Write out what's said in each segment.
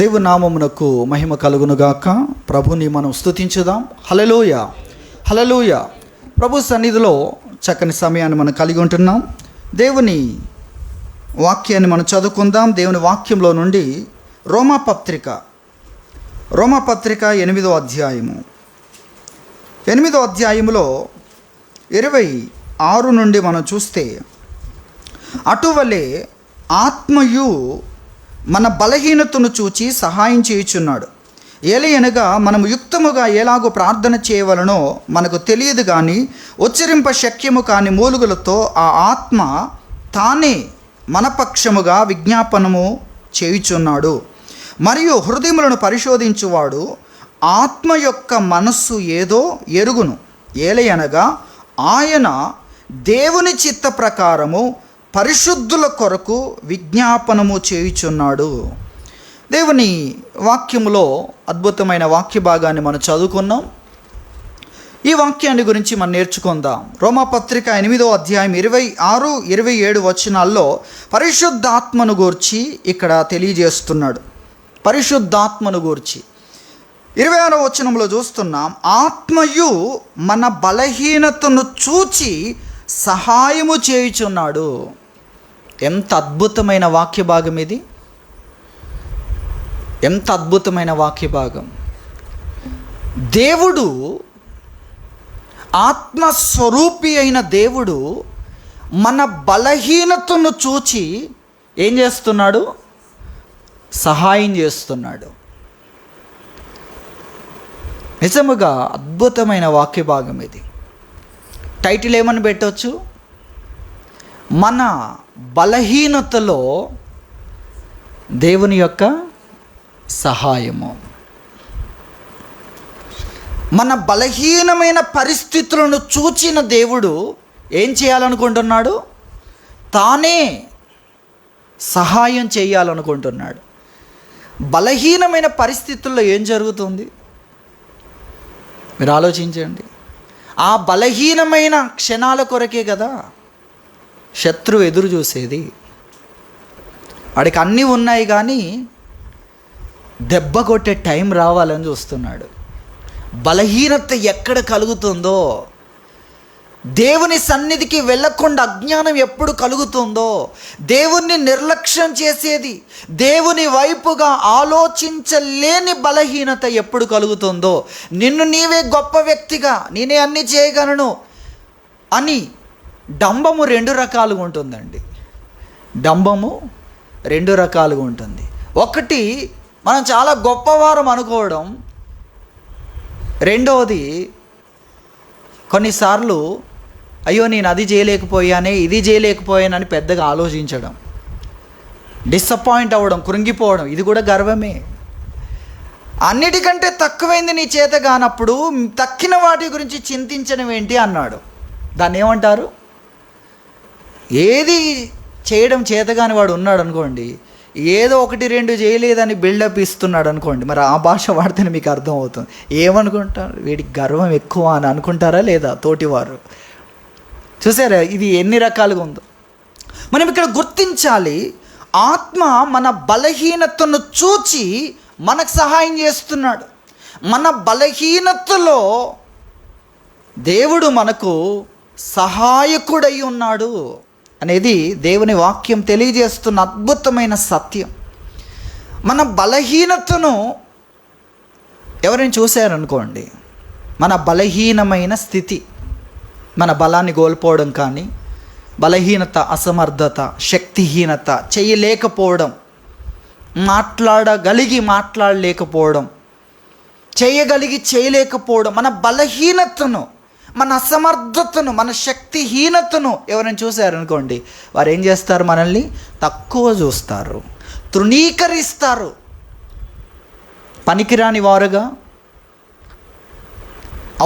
దేవుని నామమునకు మహిమ కలుగునుగాక. ప్రభుని మనం స్తుతించుదాం. హల్లెలూయా, హల్లెలూయా. ప్రభు సన్నిధిలో చక్కని సమయాన్ని మనం కలిగి ఉంటున్నాం. దేవుని వాక్యాన్ని మనం చదువుకుందాం. దేవుని వాక్యంలో నుండి రోమాపత్రిక 8వ అధ్యాయము 8వ అధ్యాయములో 26 నుండి మనం చూస్తే, అటువలే ఆత్మయు మన బలహీనతను చూచి సహాయం చేయుచున్నాడు. ఏలయనగా మనము యుక్తముగా ఎలాగో ప్రార్థన చేయవలనో మనకు తెలియదు, కానీ ఉచ్చరింప శక్యము కాని మూలుగులతో ఆ ఆత్మ తానే మన పక్షముగా విజ్ఞాపనము చేయుచున్నాడు. మరియు హృదయములను పరిశోధించువాడు ఆత్మ యొక్క మనస్సు ఏదో ఎరుగును. ఏలయనగా ఆయన దేవుని చిత్త ప్రకారము పరిశుద్ధుల కొరకు విజ్ఞాపనము చేయుచున్నాడు. దేవుని వాక్యములో అద్భుతమైన వాక్య భాగాన్ని మనం చదువుకున్నాం. ఈ వాక్యాన్ని గురించి మనం నేర్చుకుందాం. రోమాపత్రిక 8వ అధ్యాయం 26, 27 వచనాల్లో పరిశుద్ధాత్మను గూర్చి ఇక్కడ తెలియజేస్తున్నాడు. పరిశుద్ధాత్మను గూర్చి 26వ వచనంలో చూస్తున్నాం, ఆత్మయు మన బలహీనతను చూచి సహాయము చేయుచున్నాడు. ఎంత అద్భుతమైన వాక్య భాగం ఇది! ఎంత అద్భుతమైన వాక్య భాగం! దేవుడు, ఆత్మస్వరూపి అయిన దేవుడు మన బలహీనతను చూచి ఏం చేస్తున్నాడు? సహాయం చేస్తున్నాడు. నిజముగా అద్భుతమైన వాక్య భాగం ఇది. టైటిల్ ఏమని పెట్టవచ్చు? మన బలహీనతలో దేవుని యొక్క సహాయము. మన బలహీనమైన పరిస్థితులను చూచిన దేవుడు ఏం చేయాలనుకుంటున్నాడు? తానే సహాయం చేయాలనుకుంటున్నాడు. బలహీనమైన పరిస్థితుల్లో ఏం జరుగుతుంది మీరు ఆలోచించండి. ఆ బలహీనమైన క్షణాల కొరకే కదా శత్రువు ఎదురు చూసేది. వాడికి అన్నీ ఉన్నాయి, కానీ దెబ్బ కొట్టే టైం రావాలని చూస్తున్నాడు. బలహీనత ఎక్కడ కలుగుతుందో, దేవుని సన్నిధికి వెళ్ళకుండా అజ్ఞానం ఎప్పుడు కలుగుతుందో, దేవుణ్ణి నిర్లక్ష్యం చేసేది, దేవుని వైపుగా ఆలోచించలేని బలహీనత ఎప్పుడు కలుగుతుందో, నిన్ను నీవే గొప్ప వ్యక్తిగా, నేనే అన్నీ చేయగలను అని డంబము 2 రకాలుగా ఉంటుందండి. డంబము 2 రకాలుగా ఉంటుంది. ఒకటి, మనం చాలా గొప్పవారం అనుకోవడం. రెండవది, కొన్నిసార్లు అయ్యో నేను అది చేయలేకపోయానే, ఇది చేయలేకపోయానని పెద్దగా ఆలోచించడం, డిసప్పాయింట్ అవ్వడం, కృంగిపోవడం, ఇది కూడా గర్వమే. అన్నిటికంటే తక్కువైంది నీ చేత కానప్పుడు తక్కిన వాటి గురించి చింతించడం ఏంటి అన్నాడు. దాన్ని ఏమంటారు? ఏది చేయడం చేతగాని వాడు ఉన్నాడు అనుకోండి, ఏదో 1-2 చేయలేదని బిల్డప్ ఇస్తున్నాడు అనుకోండి, మరి ఆ భాష వాడితేనే మీకు అర్థం అవుతుంది. ఏమనుకుంటారు? వీడికి గర్వం ఎక్కువ అని అనుకుంటారా లేదా తోటివారు? చూసారా ఇది ఎన్ని రకాలుగా ఉందో. మనం ఇక్కడ గుర్తించాలి, ఆత్మ మన బలహీనతను చూచి మనకు సహాయం చేస్తున్నాడు. మన బలహీనతలో దేవుడు మనకు సహాయకుడై ఉన్నాడు అనేది దేవుని వాక్యం తెలియజేస్తున్న అద్భుతమైన సత్యం. మన బలహీనతను ఎవరైనా చూశారనుకోండి, మన బలహీనమైన స్థితి, మన బలాన్ని కోల్పోవడం కానీ, బలహీనత, అసమర్థత, శక్తిహీనత, చేయలేకపోవడం, మాట్లాడలేకపోవడం, చేయలేకపోవడం, మన బలహీనతను, మన అసమర్థతను, మన శక్తిహీనతను ఎవరైనా చూశారనుకోండి, వారు ఏం చేస్తారు? మనల్ని తక్కువ చూస్తారు, తృణీకరిస్తారు, పనికిరాని వారుగా,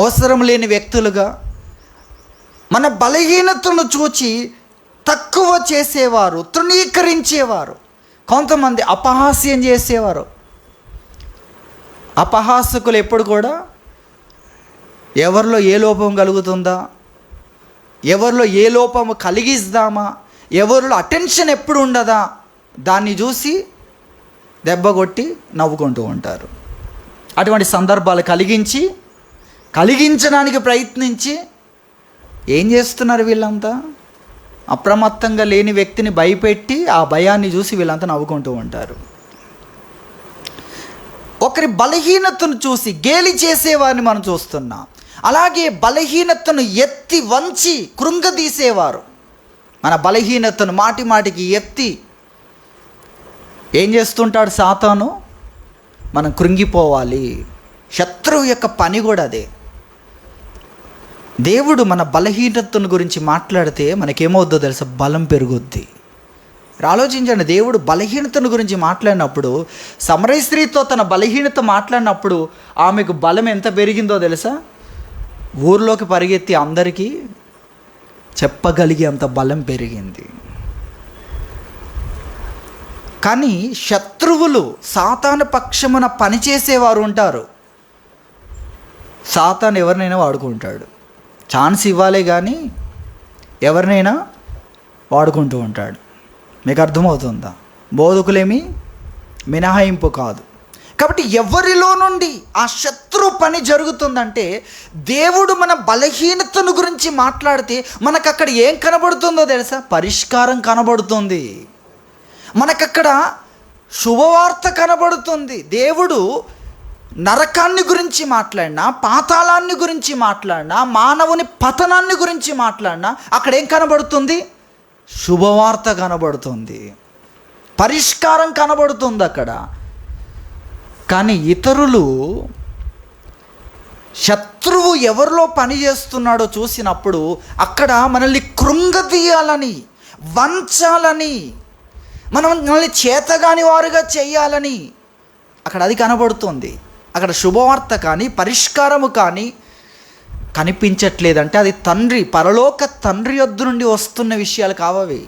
అవసరం లేని వ్యక్తులుగా, మన బలహీనతను చూచి తక్కువ చేసేవారు, తృణీకరించేవారు, కొంతమంది అపహాస్యం చేసేవారు. అపహాసకులు ఎప్పుడు కూడా ఎవరిలో ఏ లోపం కలుగుతుందా, ఎవరిలో ఏ లోపము కలిగిస్తామా, ఎవరిలో అటెన్షన్ ఎప్పుడు ఉండదా దాన్ని చూసి దెబ్బ కొట్టి నవ్వుకుంటూ ఉంటారు. అటువంటి సందర్భాలు కలిగించడానికి ప్రయత్నించి ఏం చేస్తున్నారు వీళ్ళంతా? అప్రమత్తంగా లేని వ్యక్తిని భయపెట్టి ఆ భయాన్ని చూసి వీళ్ళంతా నవ్వుకుంటూ ఉంటారు. ఒకరి బలహీనతను చూసి గేలి చేసేవారిని మనం చూస్తున్నాం. అలాగే బలహీనతను ఎత్తి వంచి కృంగదీసేవారు. మన బలహీనతను మాటికి ఎత్తి ఏం చేస్తుంటాడు సాతాను? మనం కృంగిపోవాలి. శత్రువు యొక్క పని కూడా అదే. దేవుడు మన బలహీనతను గురించి మాట్లాడితే మనకేమవుద్దో తెలుసా? బలం పెరుగుద్ది. ఆలోచించండి, దేవుడు బలహీనతను గురించి మాట్లాడినప్పుడు, సమరయ స్త్రీతో తన బలహీనత మాట్లాడినప్పుడు ఆమెకు బలం ఎంత పెరిగిందో తెలుసా? ఊర్లోకి పరిగెత్తి అందరికీ చెప్పగలిగే అంత బలం పెరిగింది. కానీ శత్రువులు సాతాను పక్షమున పనిచేసేవారు ఉంటారు. సాతాను ఎవరినైనా వాడుకుంటాడు. ఛాన్స్ ఇవ్వాలే కానీ ఎవరినైనా వాడుకుంటూ ఉంటాడు. మీకు అర్థమవుతుందా? బోధకులేమి మినహాయింపు కాదు. కాబట్టి ఎవరిలో నుండి ఆ శత్రు పని జరుగుతుందంటే, దేవుడు మన బలహీనతను గురించి మాట్లాడితే మనకు అక్కడ ఏం కనబడుతుందో తెలుసా? పరిష్కారం కనబడుతుంది. మనకక్కడ శుభవార్త కనబడుతుంది. దేవుడు నరకాన్ని గురించి మాట్లాడినా, పాతాళాన్ని గురించి మాట్లాడినా, మానవుని పతనాన్ని గురించి మాట్లాడినా అక్కడ ఏం కనబడుతుంది? శుభవార్త కనబడుతుంది, పరిష్కారం కనబడుతుంది అక్కడ. కానీ ఇతరులు శత్రువు ఎవరిలో పని చేస్తున్నాడో చూసినప్పుడు అక్కడ మనల్ని కృంగతీయాలని, వంచాలని, మనల్ని చేతగాని వారుగా చేయాలని అక్కడ అది కనబడుతుంది. అక్కడ శుభవార్త కానీ పరిష్కారము కానీ కనిపించట్లేదంటే అది పరలోక తండ్రి యొద్ద నుండి వస్తున్న విషయాలు కావవి.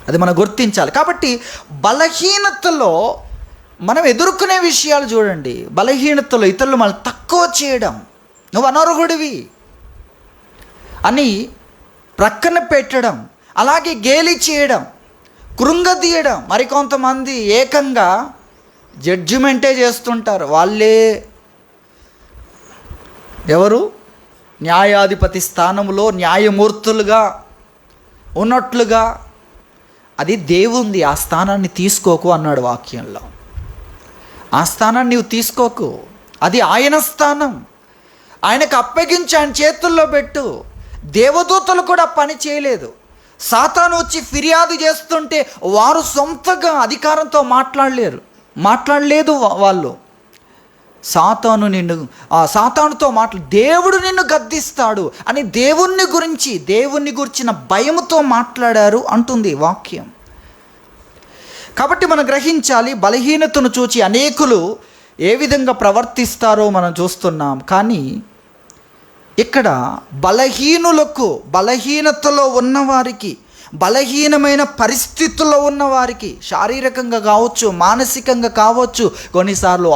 అది మనం గుర్తించాలి. కాబట్టి బలహీనతలో మనం ఎదుర్కొనే విషయాలు చూడండి. బలహీనతలో ఇతరులు మనం తక్కువ చేయడం, నువ్వు అనర్హుడివి అని ప్రక్కన పెట్టడం, అలాగే గేలి చేయడం, కృంగదీయడం. మరికొంతమంది ఏకంగా జడ్జిమెంటే చేస్తుంటారు. వాళ్ళే ఎవరు? న్యాయాధిపతి స్థానంలో న్యాయమూర్తులుగా ఉన్నట్లుగా. అది దేవుంది. ఆ స్థానాన్ని తీసుకోకు అన్నాడు వాక్యంలో. ఆ స్థానాన్ని నీవు తీసుకోకు. అది ఆయన స్థానం. ఆయనకు అప్పగించి ఆయన చేతుల్లో పెట్టు. దేవదూతలు కూడా పని చేయలేదు. సాతాను వచ్చి ఫిర్యాదు చేస్తుంటే వారు సొంతగా అధికారంతో మాట్లాడలేదు వాళ్ళు. సాతానుతో దేవుడు నిన్ను గద్దిస్తాడు అని దేవుణ్ణి గురించిన భయముతో మాట్లాడారు అంటుంది వాక్యం. కాబట్టి మనం గ్రహించాలి, బలహీనతను చూచి అనేకులు ఏ విధంగా ప్రవర్తిస్తారో మనం చూస్తున్నాం. కానీ ఇక్కడ బలహీనులకు, బలహీనతలో ఉన్నవారికి, బలహీనమైన పరిస్థితుల్లో ఉన్నవారికి, శారీరకంగా కావచ్చు, మానసికంగా కావచ్చు, కొన్నిసార్లు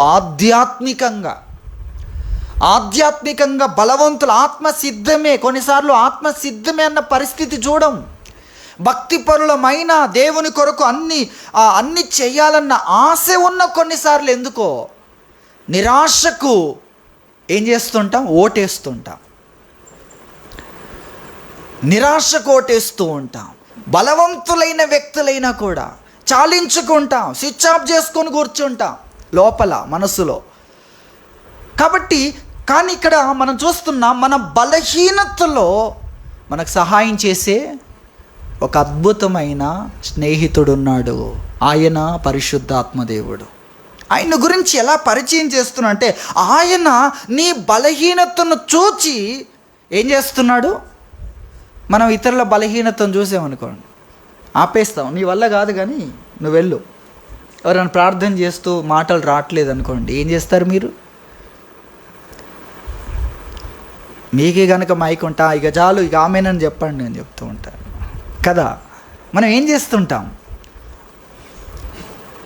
ఆధ్యాత్మికంగా బలవంతులు, ఆత్మసిద్ధమే, కొన్నిసార్లు ఆత్మసిద్ధమే అన్న పరిస్థితి చూడం. భక్తిపరులమైన దేవుని కొరకు అన్ని చేయాలన్న ఆశ ఉన్న కొన్నిసార్లు ఎందుకో నిరాశకు ఏం చేస్తుంటాం? ఓటేస్తుంటాం. నిరాశకు ఓటేస్తూ ఉంటాం. బలవంతులైన వ్యక్తులైనా కూడా చాలించుకుంటాం, స్విచ్ ఆఫ్ చేసుకొని కూర్చుంటాం లోపల మనసులో. కాబట్టి కానీ ఇక్కడ మనం చూస్తున్నాం, మన బలహీనతలో మనకు సహాయం చేసే ఒక అద్భుతమైన స్నేహితుడున్నాడు. ఆయన పరిశుద్ధాత్మదేవుడు. ఆయన గురించి ఎలా పరిచయం చేస్తున్నా అంటే, ఆయన నీ బలహీనతను చూచి ఏం చేస్తున్నాడు? మనం ఇతరుల బలహీనతను చూసామనుకోండి, ఆపేస్తాం. నీ వల్ల కాదు కానీ నువ్వు వెళ్ళు. ఎవరైనా ప్రార్థన చేస్తూ మాటలు రావట్లేదు అనుకోండి, ఏం చేస్తారు మీరు? మీకే కనుక మైక్ ఉంటా, ఇక చాలు, ఇక ఆమెనని చెప్పండి అని చెప్తూ ఉంటారు కదా. మనం ఏం చేస్తుంటాం?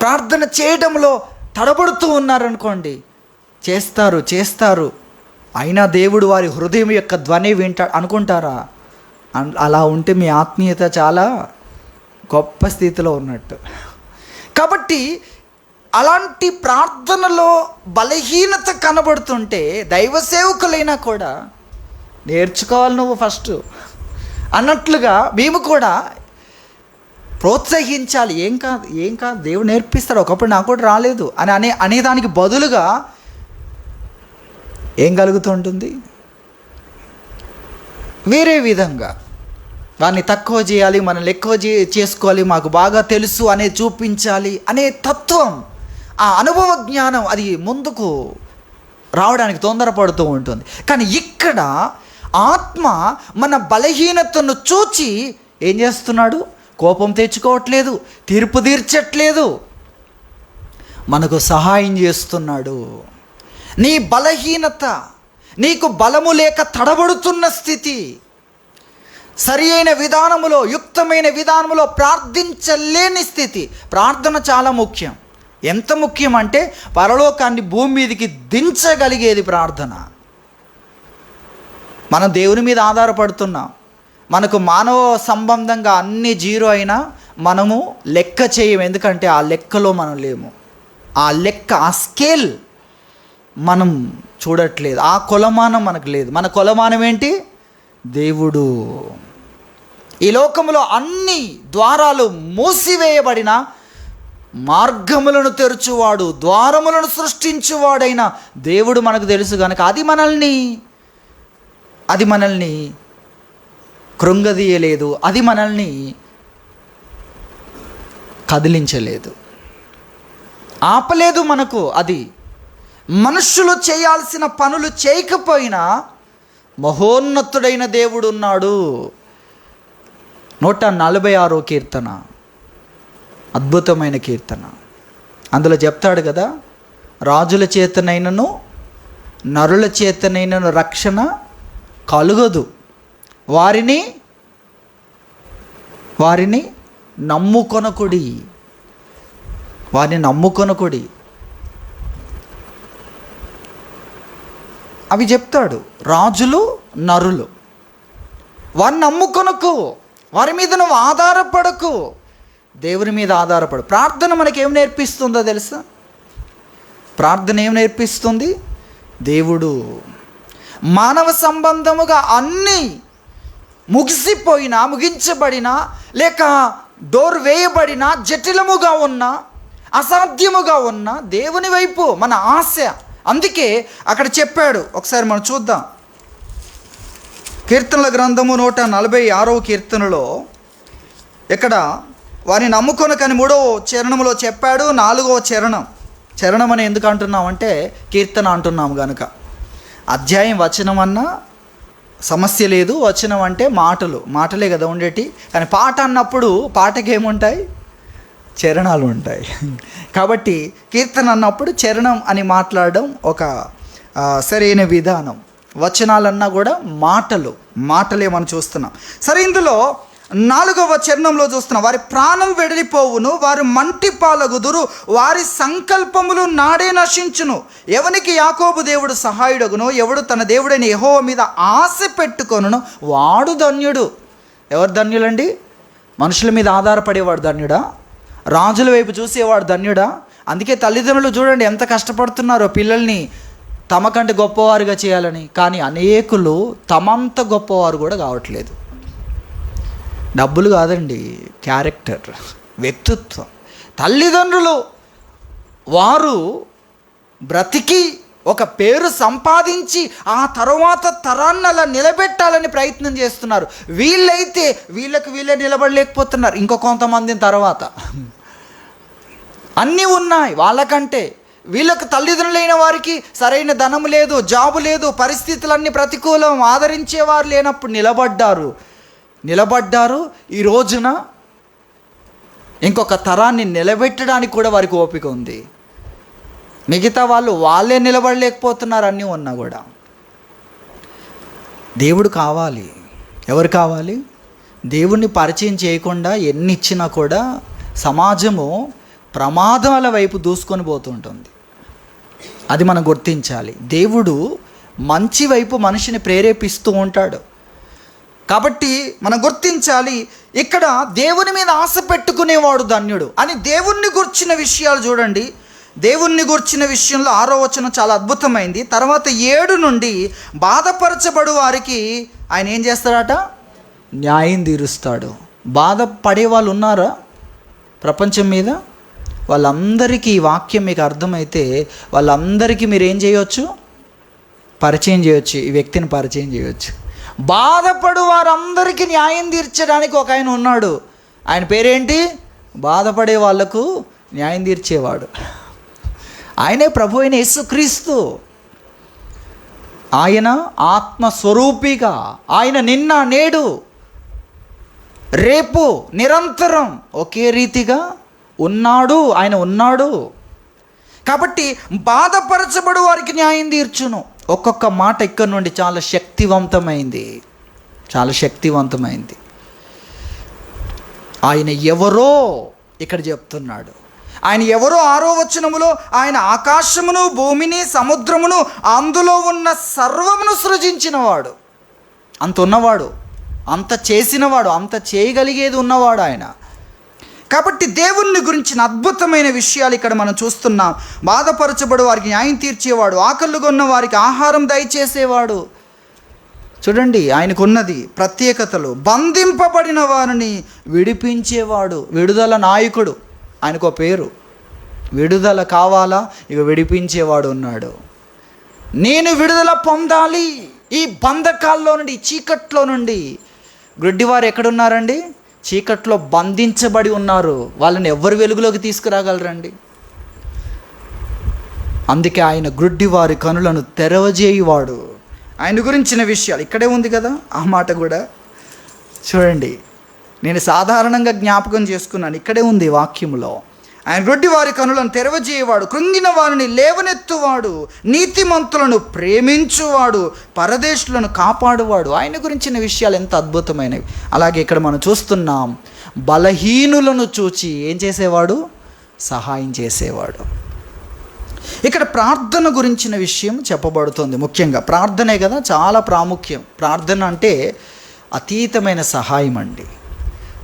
ప్రార్థన చేయడంలో తడబడుతూ ఉన్నారనుకోండి, చేస్తారు అయినా దేవుడు వారి హృదయం యొక్క ధ్వని వింటాడు అనుకుంటారా? అలా ఉంటే మీ ఆత్మీయత చాలా గొప్ప స్థితిలో ఉన్నట్టు. కాబట్టి అలాంటి ప్రార్థనలో బలహీనత కనబడుతుంటే దైవ సేవకులైనా కూడా నేర్చుకోవాలి నువ్వు ఫస్ట్ అన్నట్లుగా మేము కూడా ప్రోత్సహించాలి. ఏం కాదు దేవుడు నేర్పిస్తాడు, ఒకప్పుడు నాకు కూడా రాలేదు అని అనేదానికి బదులుగా ఏం కలుగుతుంటుంది? వేరే విధంగా వారిని తక్కువ చేయాలి, మనల్ని ఎక్కువ చేసుకోవాలి, మాకు బాగా తెలుసు అనేది చూపించాలి అనే తత్వం, ఆ అనుభవ జ్ఞానం అది ముందుకు రావడానికి తొందరపడుతూ ఉంటుంది. కానీ ఇక్కడ ఆత్మ మన బలహీనతను చూచి ఏం చేస్తున్నాడు? కోపం తెచ్చుకోవట్లేదు, తీర్పు తీర్చట్లేదు, మనకు సహాయం చేస్తున్నాడు. నీ బలహీనత, నీకు బలము లేక తడబడుతున్న స్థితి, సరి అయిన విధానములో, యుక్తమైన విధానములో ప్రార్థించలేని స్థితి. ప్రార్థన చాలా ముఖ్యం. ఎంత ముఖ్యం అంటే పరలోకాన్ని భూమి మీదకి దించగలిగేది ప్రార్థన. మనం దేవుని మీద ఆధారపడుతున్నాం. మనకు మానవ సంబంధంగా అన్ని జీరో అయినా మనము లెక్క చేయము, ఎందుకంటే ఆ లెక్కలో మనం లేము. ఆ లెక్క, ఆ స్కేల్ మనం చూడట్లేదు, ఆ కొలమానం మనకు లేదు. మన కొలమానం ఏంటి? దేవుడు. ఈ లోకంలో అన్ని ద్వారాలు మూసివేయబడిన మార్గములను తెరుచువాడు, ద్వారములను సృష్టించువాడైన దేవుడు మనకు తెలుసు కనుక అది మనల్ని కృంగదీయలేదు, అది మనల్ని కదిలించలేదు, ఆపలేదు. మనకు అది మనుష్యులు చేయాల్సిన పనులు చేయకపోయినా మహోన్నతుడైన దేవుడు ఉన్నాడు. 146వ కీర్తన, అద్భుతమైన కీర్తన. అందులో చెప్తాడు కదా, రాజుల చేతనైనను నరుల చేతనైనను రక్షణ కలుగదు, వారిని నమ్ముకొనకుడి, అవి చెప్తాడు. రాజులు నరులు, వారిని నమ్ముకొనకు, వారి మీద నువ్వు ఆధారపడకు, దేవుని మీద ఆధారపడు. ప్రార్థన మనకేం నేర్పిస్తుందో తెలుసా? ప్రార్థన ఏం నేర్పిస్తుంది? దేవుడు మానవ సంబంధముగా అన్నీ ముగించబడినా లేక డోర్ వేయబడినా, జటిలముగా ఉన్న, అసాధ్యముగా ఉన్న దేవుని వైపు మన ఆశ. అందుకే అక్కడ చెప్పాడు. ఒకసారి మనం చూద్దాం. కీర్తనల గ్రంథము 146వ కీర్తనలో ఇక్కడ వారిని నమ్ముకొనకని 3వ చరణములో చెప్పాడు. 4వ చరణం అని ఎందుకు అంటున్నామంటే కీర్తన అంటున్నాము కనుక. అధ్యాయం వచనం అన్నా సమస్య లేదు, వచనం అంటే మాటలే కదా ఉండేటి. కానీ పాట అన్నప్పుడు పాటకి ఏముంటాయి? చరణాలు ఉంటాయి. కాబట్టి కీర్తన అన్నప్పుడు చరణం అని మాట్లాడడం ఒక సరైన విధానం. వచనాలన్నా కూడా మాటలే మనం చూస్తున్నాం. సరే, ఇందులో 4వ చరణంలో చూస్తున్నాం. వారి ప్రాణం వెడలిపోవును, వారు మంటి పాలగుదురు, వారి సంకల్పములు నాడే నశించును. ఎవనికి యాకోబు దేవుడు సహాయుడగునో, ఎవడు తన దేవుడైన యెహోవా మీద ఆశ పెట్టుకొనును వాడు ధన్యుడు. ఎవరు ధన్యులండి? మనుషుల మీద ఆధారపడేవాడు ధన్యుడా? రాజుల వైపు చూసేవాడు ధన్యుడా? అందుకే తల్లిదండ్రులు చూడండి ఎంత కష్టపడుతున్నారో పిల్లల్ని తమకంటే గొప్పవారుగా చేయాలని. కానీ అనేకులు తమంత గొప్పవారు కూడా కావట్లేదు. డబ్బులు కాదండి, క్యారెక్టర్, వ్యక్తిత్వం. తల్లిదండ్రులు వారు బ్రతికి ఒక పేరు సంపాదించి ఆ తర్వాత తరాన్ని అలా నిలబెట్టాలని ప్రయత్నం చేస్తున్నారు. వీళ్ళైతే వీళ్ళే నిలబడలేకపోతున్నారు. ఇంకో కొంతమందిని తర్వాత అన్నీ ఉన్నాయి వాళ్ళకంటే. వీళ్ళకు తల్లిదండ్రులైన వారికి సరైన ధనం లేదు, జాబు లేదు, పరిస్థితులన్నీ ప్రతికూలం, ఆదరించేవారు లేనప్పుడు నిలబడ్డారు. ఈ రోజున ఇంకొక తరాన్ని నిలబెట్టడానికి కూడా వారికి ఓపిక ఉంది. మిగతా వాళ్ళే నిలబడలేకపోతున్నారు. అన్నీ ఉన్నా కూడా దేవుడు కావాలి. ఎవరు కావాలి? దేవుణ్ణి పరిచయం చేయకుండా ఎన్ని ఇచ్చినా కూడా సమాజము ప్రమాదాల వైపు దూసుకొని పోతుంటుంది. అది మనం గుర్తించాలి. దేవుడు మంచి వైపు మనిషిని ప్రేరేపిస్తూ ఉంటాడు. కాబట్టి మనం గుర్తించాలి, ఇక్కడ దేవుని మీద ఆశ పెట్టుకునేవాడు ధన్యుడు అని దేవుణ్ణి గుర్చిన విషయాలు చూడండి. దేవుణ్ణి గూర్చిన విషయంలో 6వ వచనం చాలా అద్భుతమైంది. తర్వాత 7 నుండి బాధపరచబడు వారికి ఆయన ఏం చేస్తాడట? న్యాయం తీరుస్తాడు. బాధపడే వాళ్ళు ఉన్నారా ప్రపంచం మీద? వాళ్ళందరికీ ఈ వాక్యం మీకు అర్థమైతే వాళ్ళందరికీ మీరు ఏం చేయవచ్చు? పరిచయం చేయొచ్చు, ఈ వ్యక్తిని పరిచయం చేయొచ్చు. బాధపడు వారందరికీ న్యాయం తీర్చడానికి ఒక ఆయన ఉన్నాడు. ఆయన పేరేంటి? బాధపడే వాళ్లకు న్యాయం తీర్చేవాడు. ఆయనే ప్రభు అయిన యేసుక్రీస్తు. ఆయన ఆత్మస్వరూపిగా, ఆయన నిన్న నేడు రేపు నిరంతరం ఒకే రీతిగా ఉన్నాడు. ఆయన ఉన్నాడు కాబట్టి బాధపరచబడు వారికి న్యాయం తీర్చును. ఒక్కొక్క మాట ఇక్కడ నుండి చాలా శక్తివంతమైంది, చాలా శక్తివంతమైంది. ఆయన ఎవరో ఇక్కడ చెప్తున్నాడు. ఆయన ఎవరో 6వ వచనములో ఆయన ఆకాశమును భూమిని సముద్రమును అందులో ఉన్న సర్వమును సృజించినవాడు. అంత ఉన్నవాడు, అంత చేసినవాడు, అంత చేయగలిగేది ఉన్నవాడు ఆయన. కాబట్టి దేవుణ్ణి గురించిన అద్భుతమైన విషయాలు ఇక్కడ మనం చూస్తున్నాం. బాధపరచబడు వారికి న్యాయం తీర్చేవాడు, ఆకలిగొన్న వారికి ఆహారం దయచేసేవాడు. చూడండి ఆయనకున్నది ప్రత్యేకతలు. బంధింపబడిన వారిని విడిపించేవాడు, విడుదల నాయకుడు. ఆయనకు పేరు. విడుదల కావాలా? ఇక విడిపించేవాడు ఉన్నాడు. నేను విడుదల పొందాలి ఈ బంధకాల్లో నుండి, చీకట్లో నుండి. గుడ్డివారు ఎక్కడున్నారండి? చీకట్లో బంధించబడి ఉన్నారు. వాళ్ళని ఎవరు వెలుగులోకి తీసుకురాగలరండి? అందుకే ఆయన గ్రుడ్డివారి కనులను తెరవజేయువాడు. ఆయన గురించిన విషయాలు ఇక్కడే ఉంది కదా, ఆ మాట కూడా చూడండి. నేను సాధారణంగా జ్ఞాపకం చేసుకున్నాను, ఇక్కడే ఉంది వాక్యములో. ఆయన గ్రుడ్డివారి కనులను తెరవజేయవాడు, కృంగిన వారిని లేవనెత్తువాడు, నీతిమంతులను ప్రేమించువాడు, పరదేశులను కాపాడువాడు. ఆయన గురించిన విషయాలు ఎంత అద్భుతమైనవి. అలాగే ఇక్కడ మనం చూస్తున్నాం, బలహీనులను చూచి ఏం చేసేవాడు? సహాయం చేసేవాడు. ఇక్కడ ప్రార్థన గురించిన విషయం చెప్పబడుతుంది. ముఖ్యంగా ప్రార్థనే కదా చాలా ప్రాముఖ్యం. ప్రార్థన అంటే అతీతమైన సహాయం అండి.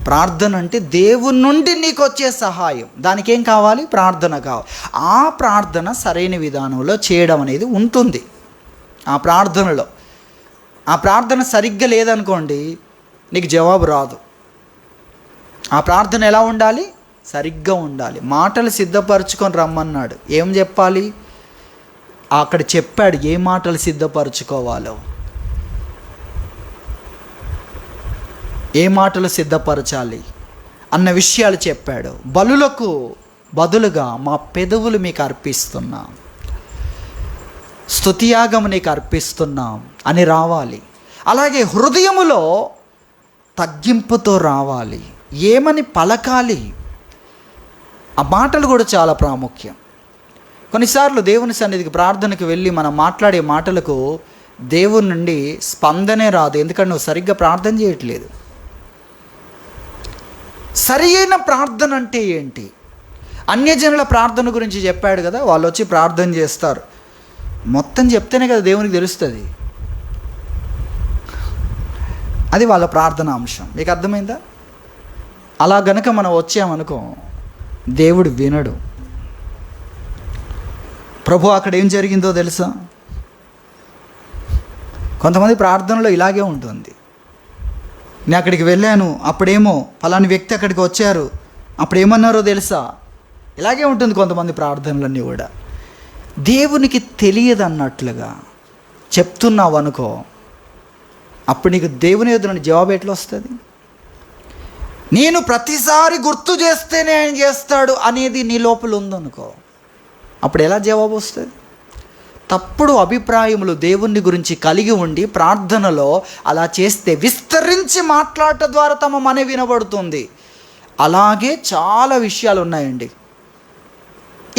ప్రార్థన అంటే దేవుని నుండి నీకు వచ్చే సహాయం. దానికి ఏం కావాలి? ప్రార్థన కావాలి. ఆ ప్రార్థన సరైన విధానంలో చేయడం అనేది ఉంటుంది. ఆ ప్రార్థనలో ఆ ప్రార్థన సరిగ్గా లేదనుకోండి, నీకు జవాబు రాదు. ఆ ప్రార్థన ఎలా ఉండాలి? సరిగ్గా ఉండాలి. మాటలు సిద్ధపరచుకొని రమ్మన్నాడు. ఏం చెప్పాలి? అక్కడ చెప్పాడు ఏ మాటలు సిద్ధపరచుకోవాలో, ఏ మాటలు సిద్ధపరచాలి అన్న విషయాలు చెప్పాడు. బలులకు బదులుగా మా పెదవులు మీకు అర్పిస్తున్నాం, స్తుతియాగము నీకు అర్పిస్తున్నాం అని రావాలి. అలాగే హృదయములో తగ్గింపుతో రావాలి. ఏమని పలకాలి? ఆ మాటలు కూడా చాలా ప్రాముఖ్యం. కొన్నిసార్లు దేవుని సన్నిధికి ప్రార్థనకు వెళ్ళి మనం మాట్లాడే మాటలకు దేవుని నుండి స్పందనే రాదు. ఎందుకంటే నువ్వు సరిగ్గా ప్రార్థన చేయట్లేదు. సరి అయిన ప్రార్థన అంటే ఏంటి? అన్యజనుల ప్రార్థన గురించి చెప్పాడు కదా, వాళ్ళు వచ్చి ప్రార్థన చేస్తారు. మొత్తం చెప్తేనే కదా దేవునికి తెలుస్తుంది. అది వాళ్ళ ప్రార్థన అంశం. మీకు అర్థమైందా? అలా గనక మనం వచ్చామనుకో, దేవుడు వినడు. ప్రభు అక్కడ ఏం జరిగిందో తెలుసా? కొంతమంది ప్రార్థనలో ఇలాగే ఉంటుంది. నేను అక్కడికి వెళ్ళాను, అప్పుడేమో ఫలాని వ్యక్తి అక్కడికి వచ్చారు, అప్పుడు ఏమన్నారో తెలుసా? ఇలాగే ఉంటుంది కొంతమంది ప్రార్థనలన్నీ కూడా. దేవునికి తెలియదు అన్నట్లుగా చెప్తున్నావు అనుకో, అప్పుడు నీకు దేవుని ఎదురు జవాబు ఎట్లా వస్తుంది? నేను ప్రతిసారి గుర్తు చేస్తేనే ఆయన చేస్తాడు అనేది నీ లోపల ఉందనుకో, అప్పుడు ఎలా జవాబు వస్తుంది? తప్పుడు అభిప్రాయములు దేవుని గురించి కలిగి ఉండి ప్రార్థనలో అలా చేస్తే విస్తరించి మాట్లాడటం ద్వారా తమ మన వినబడుతుంది. అలాగే చాలా విషయాలు ఉన్నాయండి.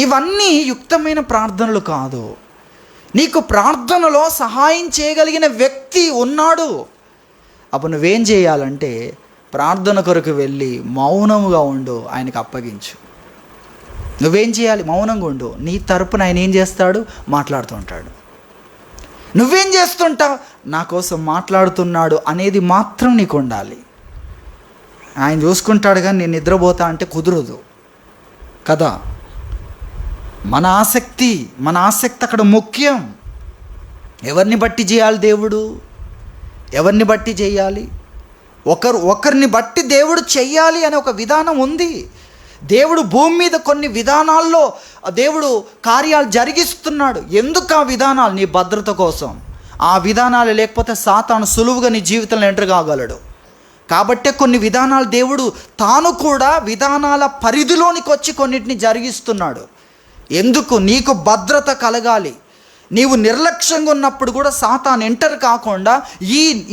ఇవన్నీ యుక్తమైన ప్రార్థనలు కాదు. నీకు ప్రార్థనలో సహాయం చేయగలిగిన వ్యక్తి ఉన్నాడు. అప్పుడు నువ్వేం చేయాలంటే ప్రార్థన కొరకు వెళ్ళి మౌనముగా ఉండు, ఆయనకు అప్పగించు. నువ్వేం చేయాలి? మౌనంగా ఉండు. నీ తరపున ఆయన ఏం చేస్తాడు? మాట్లాడుతూ ఉంటాడు. నువ్వేం చేస్తుంటావు? నా కోసం మాట్లాడుతున్నాడు అనేది మాత్రం నీకు ఉండాలి. ఆయన చూసుకుంటాడు, కానీ నేను నిద్రపోతా అంటే కుదరదు కదా. మన ఆసక్తి అక్కడ ముఖ్యం. ఎవరిని బట్టి చేయాలి దేవుడు? ఎవరిని బట్టి చేయాలి? ఒకరిని బట్టి దేవుడు చెయ్యాలి అనే ఒక విధానం ఉంది. దేవుడు భూమి మీద కొన్ని విధానాల్లో దేవుడు కార్యాలు జరిగిస్తున్నాడు. ఎందుకు ఆ విధానాలు? నీ భద్రత కోసం. ఆ విధానాలు లేకపోతే సాతాను సులువుగా నీ జీవితంలో ఎంటర్ కాగలడు. కాబట్టే కొన్ని విధానాలు దేవుడు తాను కూడా విధానాల పరిధిలోనికి వచ్చి కొన్నిటిని జరిగిస్తున్నాడు. ఎందుకు? నీకు భద్రత కలగాలి. నీవు నిర్లక్ష్యంగా ఉన్నప్పుడు కూడా సాతాను ఎంటర్ కాకుండా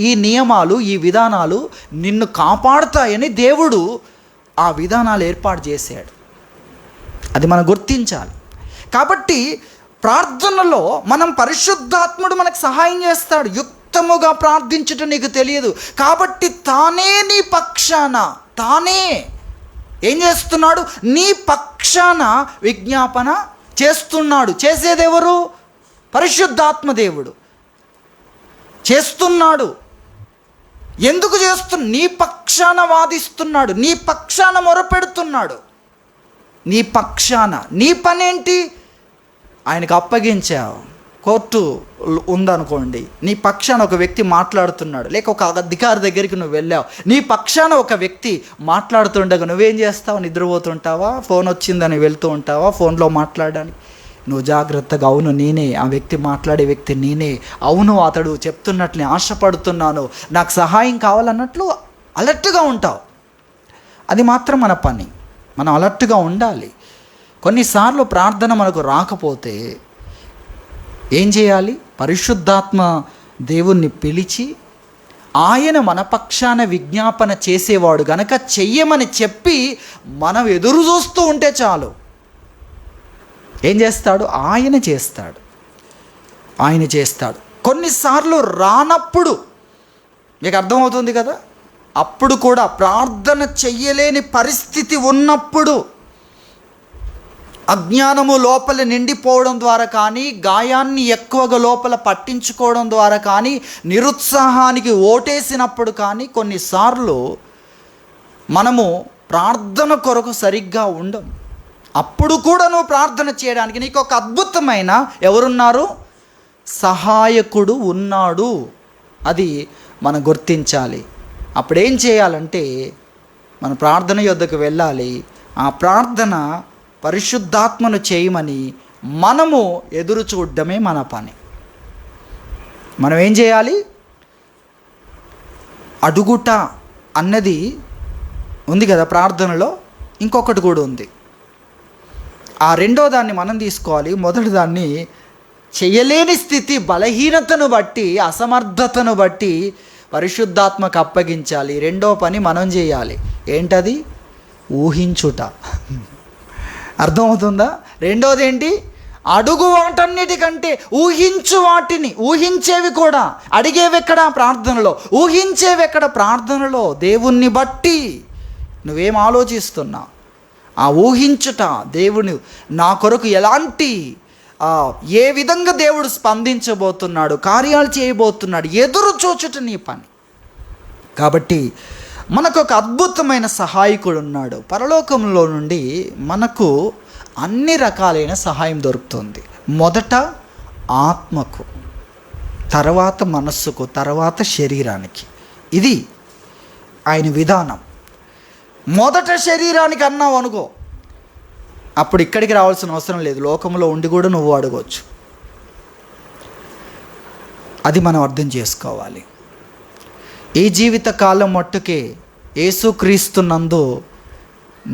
ఈ నియమాలు, ఈ విధానాలు నిన్ను కాపాడుతాయని దేవుడు ఆ విధానాలు ఏర్పాటు చేశాడు. అది మనం గుర్తించాలి. కాబట్టి ప్రార్థనలో మనం పరిశుద్ధాత్ముడు మనకు సహాయం చేస్తాడు. యుక్తముగా ప్రార్థించుట నీకు తెలియదు కాబట్టి తానే నీ పక్షాన తానే ఏం చేస్తున్నాడు? నీ పక్షాన విజ్ఞాపన చేస్తున్నాడు. చేసేదెవరు? పరిశుద్ధాత్మ దేవుడు చేస్తున్నాడు. ఎందుకు నీ పక్షాన వాదిస్తున్నాడు, నీ పక్షాన మొరపెడుతున్నాడు. నీ పక్షాన నీ పనేంటి? ఆయనకు అప్పగించావు. కోర్టు ఉందనుకోండి, నీ పక్షాన ఒక వ్యక్తి మాట్లాడుతున్నాడు, లేక ఒక అధికారి దగ్గరికి నువ్వు వెళ్ళావు, నీ పక్షాన ఒక వ్యక్తి మాట్లాడుతుండగా నువ్వేం చేస్తావు? నిద్రపోతుంటావా? ఫోన్ వచ్చిందని వెళ్తూ ఉంటావా ఫోన్లో మాట్లాడడానికి? నువ్వు జాగ్రత్తగా, అవును నేనే, ఆ వ్యక్తి మాట్లాడే వ్యక్తి నేనే, అవును అతడు చెప్తున్నట్లు ఆశపడుతున్నాను, నాకు సహాయం కావాలన్నట్లు అలర్ట్గా ఉంటావు. అది మాత్రం మన పని, మనం అలర్ట్గా ఉండాలి. కొన్నిసార్లు ప్రార్థన మనకు రాకపోతే ఏం చేయాలి? పరిశుద్ధాత్మ దేవుణ్ణి పిలిచి ఆయన మన పక్షాన విజ్ఞాపన చేసేవాడు గనక చెయ్యమని చెప్పి మనం ఎదురు చూస్తూ ఉంటే చాలు. ఏం చేస్తాడు? ఆయన చేస్తాడు. కొన్నిసార్లు రానప్పుడు మీకు అర్థమవుతుంది కదా, అప్పుడు కూడా ప్రార్థన చెయ్యలేని పరిస్థితి ఉన్నప్పుడు, అజ్ఞానము లోపల నిండిపోవడం ద్వారా కానీ, గాయాన్ని ఎక్కువగా లోపల పట్టించుకోవడం ద్వారా కానీ, నిరుత్సాహానికి ఓటేసినప్పుడు కానీ కొన్నిసార్లు మనము ప్రార్థన కొరకు సరిగ్గా ఉండం. అప్పుడు కూడా నువ్వు ప్రార్థన చేయడానికి నీకు ఒక అద్భుతమైన ఎవరున్నారు? సహాయకుడు ఉన్నాడు. అది మనం గుర్తించాలి. అప్పుడేం చేయాలంటే మన ప్రార్థన యొద్దకు వెళ్ళాలి. ఆ ప్రార్థన పరిశుద్ధాత్మను చేయమని మనము ఎదురు చూడడమే మన పని. మనం ఏం చేయాలి? అడుగుట అన్నది ఉంది కదా ప్రార్థనలో. ఇంకొకటి కూడా ఉంది. ఆ రెండో దాన్ని మనం తీసుకోవాలి. మొదటి దాన్ని చేయలేని స్థితి, బలహీనతను బట్టి, అసమర్థతను బట్టి పరిశుద్ధాత్మకు అప్పగించాలి. రెండో పని మనం చేయాలి. ఏంటది? ఊహించుట. అర్థమవుతుందా? రెండోది ఏంటి? అడుగు వాటన్నిటికంటే ఊహించు వాటిని. ఊహించేవి కూడా. అడిగేవి ఎక్కడ? ప్రార్థనలో. ఊహించేవి ఎక్కడ? ప్రార్థనలో. దేవుణ్ణి బట్టి నువ్వేం ఆలోచిస్తున్నావు? ఆ ఊహించుట, దేవుని నా కొరకు ఎలాంటి ఏ విధంగా దేవుడు స్పందించబోతున్నాడు, కార్యాలు చేయబోతున్నాడు, ఎదురు చూచుట నీ పని. కాబట్టి మనకు ఒక అద్భుతమైన సహాయకుడు ఉన్నాడు. పరలోకంలో నుండి మనకు అన్ని రకాలైన సహాయం దొరుకుతుంది. మొదట ఆత్మకు, తర్వాత మనస్సుకు, తర్వాత శరీరానికి. ఇది ఆయన విధానం. మొదట శరీరానికి అన్నావు అనుకో, అప్పుడు ఇక్కడికి రావాల్సిన అవసరం లేదు, లోకంలో ఉండి కూడా నువ్వు అడగవచ్చు. అది మనం అర్థం చేసుకోవాలి. ఈ జీవిత కాలం మట్టుకే యేసుక్రీస్తునందు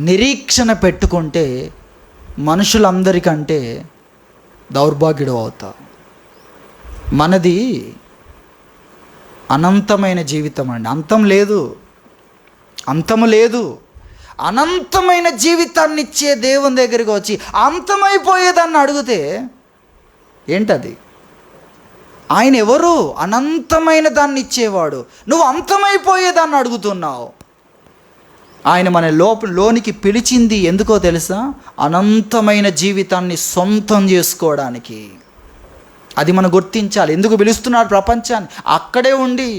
నిరీక్షణ పెట్టుకుంటే మనుషులందరికంటే దౌర్భాగ్యుడు అవుతావు. మనది అనంతమైన జీవితం అండి. అంతము లేదు. అనంతమైన జీవితాన్ని ఇచ్చే దేవుని దగ్గరికి వచ్చి అంతమైపోయేదాన్ని అడిగితే ఏంటది? ఆయన ఎవరు? అనంతమైన దాన్ని ఇచ్చేవాడు. నువ్వు అంతమైపోయేదాన్ని అడుగుతున్నావు. ఆయన మన లోనికి పిలిచింది ఎందుకో తెలుసా? అనంతమైన జీవితాన్ని సొంతం చేసుకోవడానికి. అది మనం గుర్తించాలి. ఎందుకు పిలుస్తున్నాడు ప్రపంచాన్ని? అక్కడే ఉండి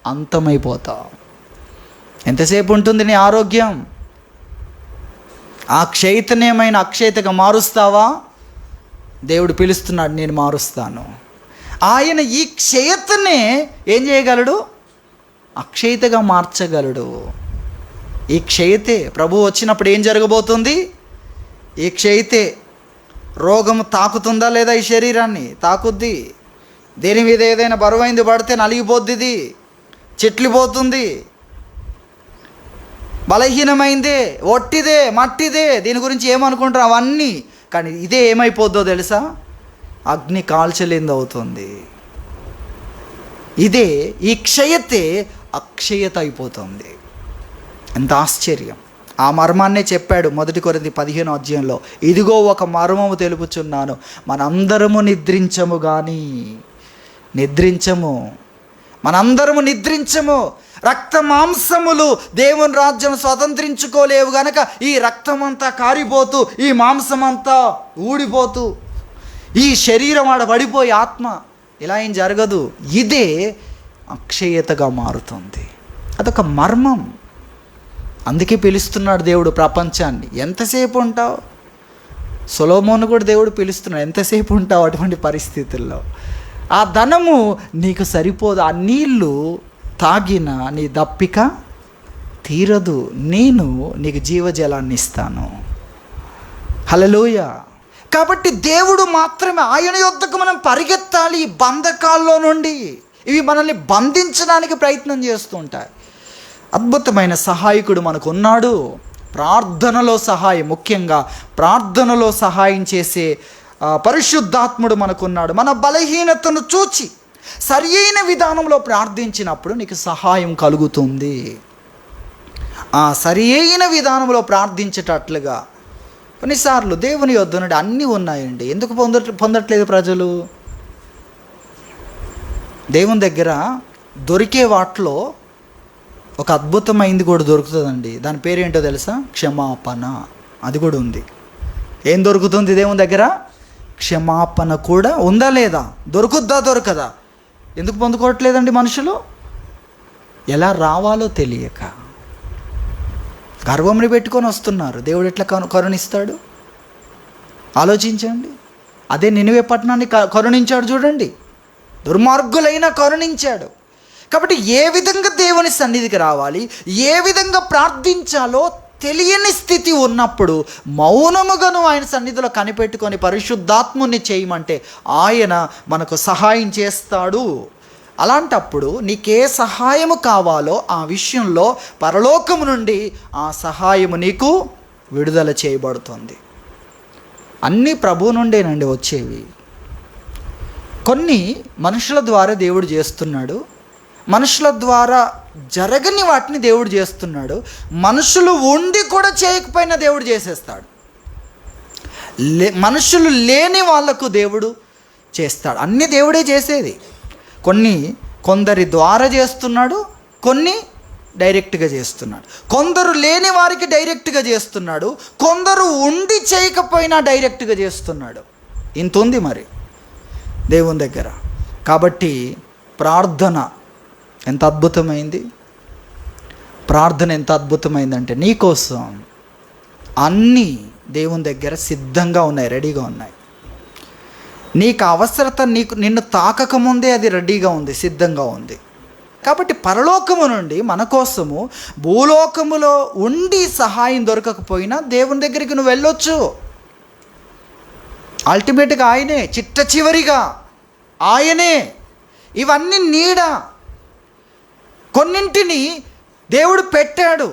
అంతమైపోతావు. ఎంతసేపు ఉంటుంది నీ ఆరోగ్యం? ఆ క్షయితనేమైన అక్షయితగా మారుస్తావా? దేవుడు పిలుస్తున్నాడు, నేను మారుస్తాను. ఆయన ఈ క్షయతనే ఏం చేయగలడు? అక్షయతగా మార్చగలడు. ఈ క్షయతే ప్రభు వచ్చినప్పుడు ఏం జరగబోతుంది? ఈ క్షయతే రోగం తాకుతుందా లేదా? ఈ శరీరాన్ని తాకుద్ది. దేని మీద ఏదైనా బరువైంది పడితే నలిగిపోద్ది, చెట్లిపోతుంది. బలహీనమైందే, ఒట్టిదే, మట్టిదే, దీని గురించి ఏమనుకుంటారు అవన్నీ. కానీ ఇదే ఏమైపోద్దో తెలుసా? అగ్ని కాల్చలేంది అవుతుంది. ఇదే ఈ క్షయతే అక్షయత అయిపోతుంది. ఎంత ఆశ్చర్యం! ఆ మర్మాన్నే చెప్పాడు 1 కొరింథీ 15వ అధ్యాయంలో, ఇదిగో ఒక మర్మము తెలుపుచున్నాను, మనందరము నిద్రించము కానీ మనందరము నిద్రించము. రక్త మాంసములు దేవుని రాజ్యం స్వతంత్రించుకోలేవు గనక ఈ రక్తమంతా కారిపోతూ, ఈ మాంసమంతా ఊడిపోతూ, ఈ శరీరం ఆడ పడిపోయి ఆత్మ ఇలా ఏం జరగదు. ఇదే అక్షయతగా మారుతుంది. అదొక మర్మం. అందుకే పిలుస్తున్నాడు దేవుడు ప్రపంచాన్ని. ఎంతసేపు ఉంటావు? సొలొమోను కూడా దేవుడు పిలుస్తున్నాడు, ఎంతసేపు ఉంటావు అటువంటి పరిస్థితుల్లో? ఆ ధనము నీకు సరిపోదు, ఆ నీళ్ళు తాగిన నీ దప్పిక తీరదు, నేను నీకు జీవజలాన్ని ఇస్తాను. హల్లెలూయా. కాబట్టి దేవుడు మాత్రమే, ఆయన యొద్దకు మనం పరిగెత్తాలి. ఈ బంధకాల్లో నుండి ఇవి మనల్ని బంధించడానికి ప్రయత్నం చేస్తూ ఉంటాయి. అద్భుతమైన సహాయకుడు మనకు ఉన్నాడు. ప్రార్థనలో సహాయం, ముఖ్యంగా ప్రార్థనలో సహాయం చేసే పరిశుద్ధాత్ముడు మనకున్నాడు. మన బలహీనతను చూచి సరి అయిన విధానంలో ప్రార్థించినప్పుడు నీకు సహాయం కలుగుతుంది. ఆ సరి అయిన విధానంలో ప్రార్థించేటట్లుగా కొన్నిసార్లు దేవుని యొద్ద నుండి అన్నీ ఉన్నాయండి, ఎందుకు పొందట్లేదు ప్రజలు? దేవుని దగ్గర దొరికే వాటిలో ఒక అద్భుతమైంది కూడా దొరుకుతుందండి. దాని పేరేంటో తెలుసా? క్షమాపణ. అది కూడా ఉంది. ఏం దొరుకుతుంది దేవుని దగ్గర? క్షమాపణ కూడా ఉందా లేదా? దొరుకుద్దా దొరకదా? ఎందుకు పొందుకోవట్లేదండి మనుషులు? ఎలా రావాలో తెలియక గర్వంని పెట్టుకొని వస్తున్నారు. దేవుడు ఎట్లా కరుణిస్తాడు ఆలోచించండి. అదే నినివే పట్టణాన్ని కరుణించాడు చూడండి, దుర్మార్గులైనా కరుణించాడు. కాబట్టి ఏ విధంగా దేవుని సన్నిధికి రావాలి, ఏ విధంగా ప్రార్థించాలో తెలియని స్థితి ఉన్నప్పుడు మౌనముగాను ఆయన సన్నిధిలో కనిపెట్టుకొని పరిశుద్ధాత్ముని చేయమంటే ఆయన మనకు సహాయం చేస్తాడు. అలాంటప్పుడు నీకే సహాయము కావాలో ఆ విషయంలో పరలోకము నుండి ఆ సహాయము నీకు విడుదల చేయబడుతుంది. అన్నీ ప్రభువు నుండేనండి వచ్చేవి. కొన్ని మనుషుల ద్వారా దేవుడు చేస్తున్నాడు, మనుషుల ద్వారా జరగని వాటిని దేవుడు చేస్తున్నాడు. మనుషులు ఉండి కూడా చేయకపోయినా దేవుడు చేసేస్తాడు. మనుషులు లేని వాళ్లకు దేవుడు చేస్తాడు. అన్నీ దేవుడే చేసేది. కొందరి ద్వారా చేస్తున్నాడు, కొన్ని డైరెక్ట్గా చేస్తున్నాడు. కొందరు లేని వారికి డైరెక్ట్గా చేస్తున్నాడు, కొందరు ఉండి చేయకపోయినా డైరెక్ట్గా చేస్తున్నాడు. ఇంత ఉంది మరి దేవుని దగ్గర. కాబట్టి ప్రార్థన ఎంత అద్భుతమైంది! ప్రార్థన ఎంత అద్భుతమైందంటే నీకోసం అన్నీ దేవుని దగ్గర సిద్ధంగా ఉన్నాయి, రెడీగా ఉన్నాయి. నీకు అవసరత నిన్ను తాకకముందే అది రెడీగా ఉంది, సిద్ధంగా ఉంది. కాబట్టి పరలోకము నుండి మన కోసము భూలోకములో ఉండి సహాయం దొరకకపోయినా దేవుని దగ్గరికి నువ్వు వెళ్ళొచ్చు. అల్టిమేట్గా ఆయనే, చిట్ట చివరిగా ఆయనే. ఇవన్నీ నీడ. కొన్నింటిని దేవుడు పెట్టాడు,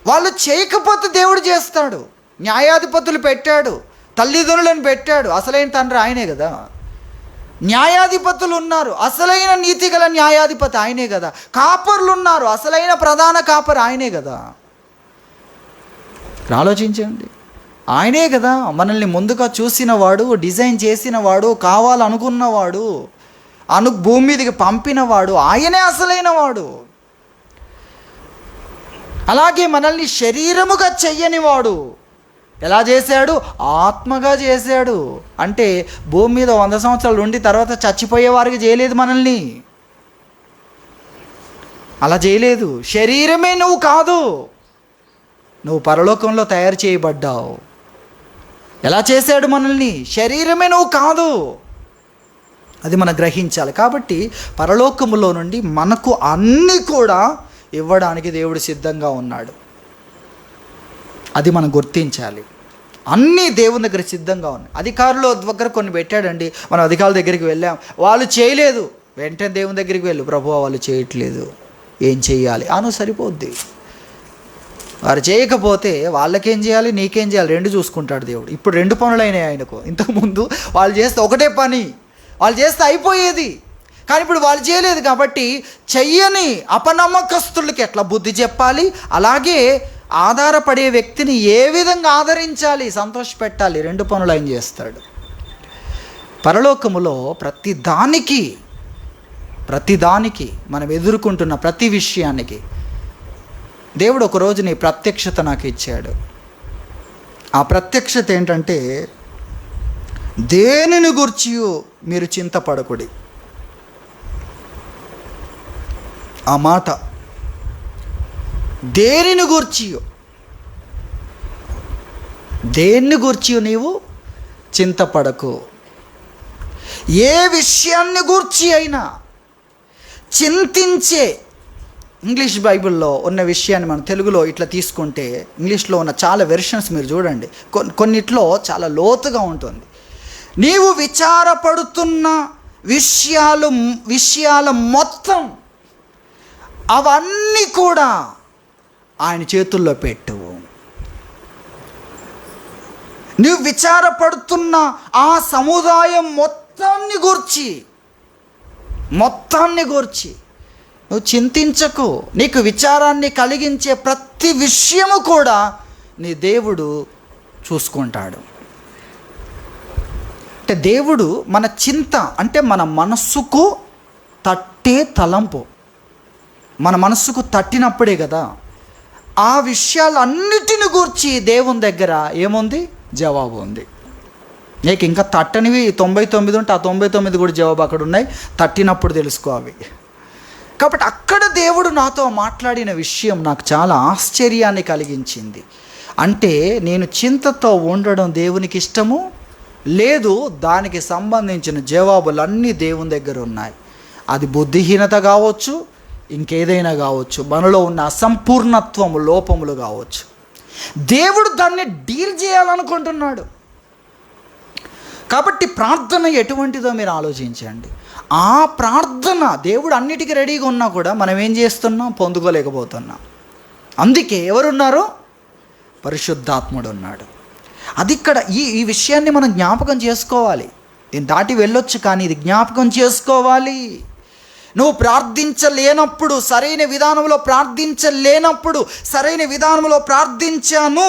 వాళ్ళు చేయకపోతే దేవుడు చేస్తాడు. న్యాయాధిపతులు పెట్టాడు, తల్లిదండ్రులను పెట్టాడు, అసలైన తండ్రి ఆయనే కదా. న్యాయాధిపతులు ఉన్నారు, అసలైన నీతి గల న్యాయాధిపతి ఆయనే కదా. కాపర్లు ఉన్నారు, అసలైన ప్రధాన కాపర్ ఆయనే కదా. ఆలోచించండి, ఆయనే కదా మనల్ని ముందుగా చూసినవాడు, డిజైన్ చేసినవాడు, కావాలనుకున్నవాడు, భూమి మీదకి పంపినవాడు ఆయనే అసలైన వాడు. అలాగే మనల్ని శరీరముగా చెయ్యనివాడు ఎలా చేశాడు? ఆత్మగా చేశాడు. అంటే భూమి మీద 100 సంవత్సరాలు ఉండి తర్వాత చచ్చిపోయే వారికి చేయలేదు మనల్ని, అలా చేయలేదు. శరీరమే నువ్వు కాదు, నువ్వు పరలోకంలో తయారు చేయబడ్డావు. ఎలా చేశాడు మనల్ని? శరీరమే నువ్వు కాదు, అది మనం గ్రహించాలి. కాబట్టి పరలోకములో నుండి మనకు అన్నీ కూడా ఇవ్వడానికి దేవుడు సిద్ధంగా ఉన్నాడు. అది మనం గుర్తించాలి. అన్నీ దేవుని దగ్గర సిద్ధంగా ఉన్నాయి. అధికారుల దగ్గర కొన్ని పెట్టాడండి, మనం అధికారుల దగ్గరికి వెళ్ళాం, వాళ్ళు చేయలేదు, వెంటనే దేవుని దగ్గరికి వెళ్ళు, ప్రభువా వాళ్ళు చేయట్లేదు, ఏం చెయ్యాలి? సరిపోద్ది. వారు చేయకపోతే వాళ్ళకేం చేయాలి, నీకేం చేయాలి, రెండు చూసుకుంటాడు దేవుడు. ఇప్పుడు రెండు పనులు అయినాయి ఆయనకు. ఇంతకుముందు వాళ్ళు చేస్తే ఒకటే పని, వాళ్ళు చేస్తే అయిపోయేది, కానీ ఇప్పుడు వాళ్ళు చేయలేదు కాబట్టి చెయ్యని అపనమ్మకస్తులకి ఎట్లా బుద్ధి చెప్పాలి, అలాగే ఆధారపడే వ్యక్తిని ఏ విధంగా ఆదరించాలి, సంతోషపెట్టాలి, రెండు పనులు ఆయన చేస్తాడు. పరలోకములో ప్రతిదానికి మనం ఎదుర్కొంటున్న ప్రతి విషయానికి దేవుడు ఒకరోజు నీ ప్రత్యక్షత నాకు ఇచ్చాడు. ఆ ప్రత్యక్షత ఏంటంటే, దేనిని గూర్చి మీరు చింతపడకుడి. ఆ మాట, దేనిని గూర్చి నీవు చింతపడకు. ఏ విషయాన్ని గూర్చి అయినా చింతించే, ఇంగ్లీష్ బైబిల్లో ఉన్న విషయాన్ని మనం తెలుగులో ఇట్లా తీసుకుంటే, ఇంగ్లీష్లో ఉన్న చాలా వెర్షన్స్ మీరు చూడండి, కొన్నిట్లో చాలా లోతుగా ఉంటుంది. నీవు విచారపడుతున్న విషయాల మొత్తం అవన్నీ కూడా ఆయన చేతుల్లో పెట్టు. నువ్వు విచారపడుతున్న ఆ సముదాయం మొత్తాన్ని గూర్చి నువ్వు చింతించకు. నీకు విచారాన్ని కలిగించే ప్రతి విషయము కూడా నీ దేవుడు చూసుకుంటాడు. అంటే దేవుడు మన చింత అంటే మన మనస్సుకు తట్టే తలంపు, మన మనస్సుకు తట్టినప్పుడే కదా ఆ విషయాలన్నిటిని గూర్చి దేవుని దగ్గర ఏముంది, జవాబు ఉంది. నీకు ఇంకా తట్టనివి 99 ఉంటే ఆ 99 కూడా జవాబు అక్కడ ఉన్నాయి, తట్టినప్పుడు తెలుసుకో అవి. కాబట్టి అక్కడ దేవుడు నాతో మాట్లాడిన విషయం నాకు చాలా ఆశ్చర్యాన్ని కలిగించింది. అంటే నేను చింతతో ఉండడం దేవునికి ఇష్టము లేదు, దానికి సంబంధించిన జవాబులన్నీ దేవుని దగ్గర ఉన్నాయి. అది బుద్ధిహీనత కావచ్చు, ఇంకేదైనా కావచ్చు, మనలో ఉన్న అసంపూర్ణత్వము, లోపములు కావచ్చు. దేవుడు దాన్ని డీల్ చేయాలనుకుంటున్నాడు. కాబట్టి ప్రార్థన ఎటువంటిదో మీరు ఆలోచించండి. ఆ ప్రార్థన దేవుడు అన్నిటికీ రెడీగా ఉన్నా కూడా మనం ఏం చేస్తున్నాం, పొందుకోలేకపోతున్నాం. అందుకే ఎవరున్నారు, పరిశుద్ధాత్ముడు ఉన్నాడు. అది ఇక్కడ ఈ విషయాన్ని మనం జ్ఞాపకం చేసుకోవాలి. దీన్ని దాటి వెళ్ళొచ్చు, కానీ ఇది జ్ఞాపకం చేసుకోవాలి. నువ్వు ప్రార్థించలేనప్పుడు, సరైన విధానంలో ప్రార్థించాను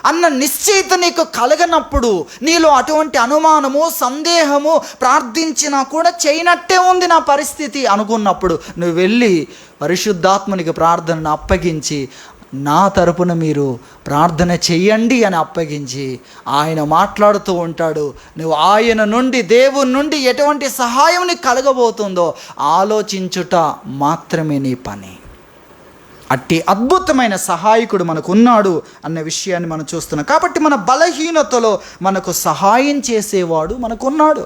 అన్న నిశ్చయిత నీకు కలగనప్పుడు, నీలో అటువంటి అనుమానము, సందేహము, ప్రార్థించినా కూడా చేయనట్టే ఉంది నా పరిస్థితి అనుకున్నప్పుడు నువ్వు వెళ్ళి పరిశుద్ధాత్మనికి ప్రార్థనను అప్పగించి, నా తరపున మీరు ప్రార్థన చెయ్యండి అని అప్పగించి, ఆయన మాట్లాడుతూ ఉంటాడు. నువ్వు ఆయన నుండి, దేవుని నుండి ఎటువంటి సహాయం నీకు కలగబోతుందో ఆలోచించుట మాత్రమే నీ పని. అట్టి అద్భుతమైన సహాయకుడు మనకు ఉన్నాడు అన్న విషయాన్ని మనం చూస్తున్నాం. కాబట్టి మన బలహీనతలో మనకు సహాయం చేసేవాడు మనకున్నాడు.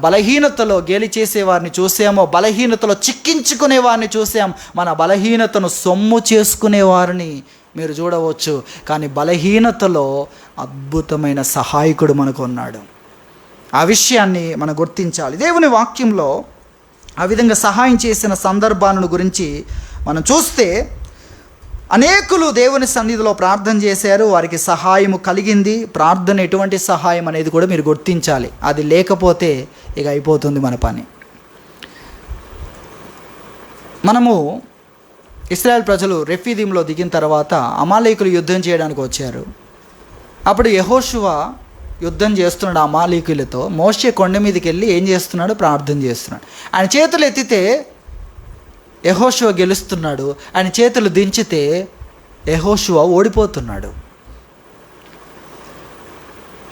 బలహీనతలో గేలి చేసేవారిని చూసామో, బలహీనతలో చిక్కించుకునేవారిని చూసాం, మన బలహీనతను సొమ్ము చేసుకునేవారిని మీరు చూడవచ్చు. కానీ బలహీనతలో అద్భుతమైన సహాయకుడు మనకు ఉన్నాడు. ఆ విషయాన్ని మనం గుర్తించాలి. దేవుని వాక్యంలో ఆ విధంగా సహాయం చేసిన సందర్భాలను గురించి మనం చూస్తే, అనేకులు దేవుని సన్నిధిలో ప్రార్థన చేశారు, వారికి సహాయము కలిగింది. ప్రార్థన ఎటువంటి సహాయం అనేది కూడా మీరు గుర్తించాలి. అది లేకపోతే ఇక అయిపోతుంది మన పని. మనము ఇశ్రాయేల్ ప్రజలు రెఫీదీంలో దిగిన తర్వాత అమాలేకులు యుద్ధం చేయడానికి వచ్చారు. అప్పుడు యెహోషువ యుద్ధం చేస్తున్నాడు అమాలేకులతో. మోషే కొండ మీదకి వెళ్ళి ఏం చేస్తున్నాడు, ప్రార్థన చేస్తున్నాడు. ఆయన చేతులు ఎత్తితే యెహోషువ గెలుస్తున్నాడు, ఆయన చేతులు దించితే యెహోషువ ఓడిపోతున్నాడు.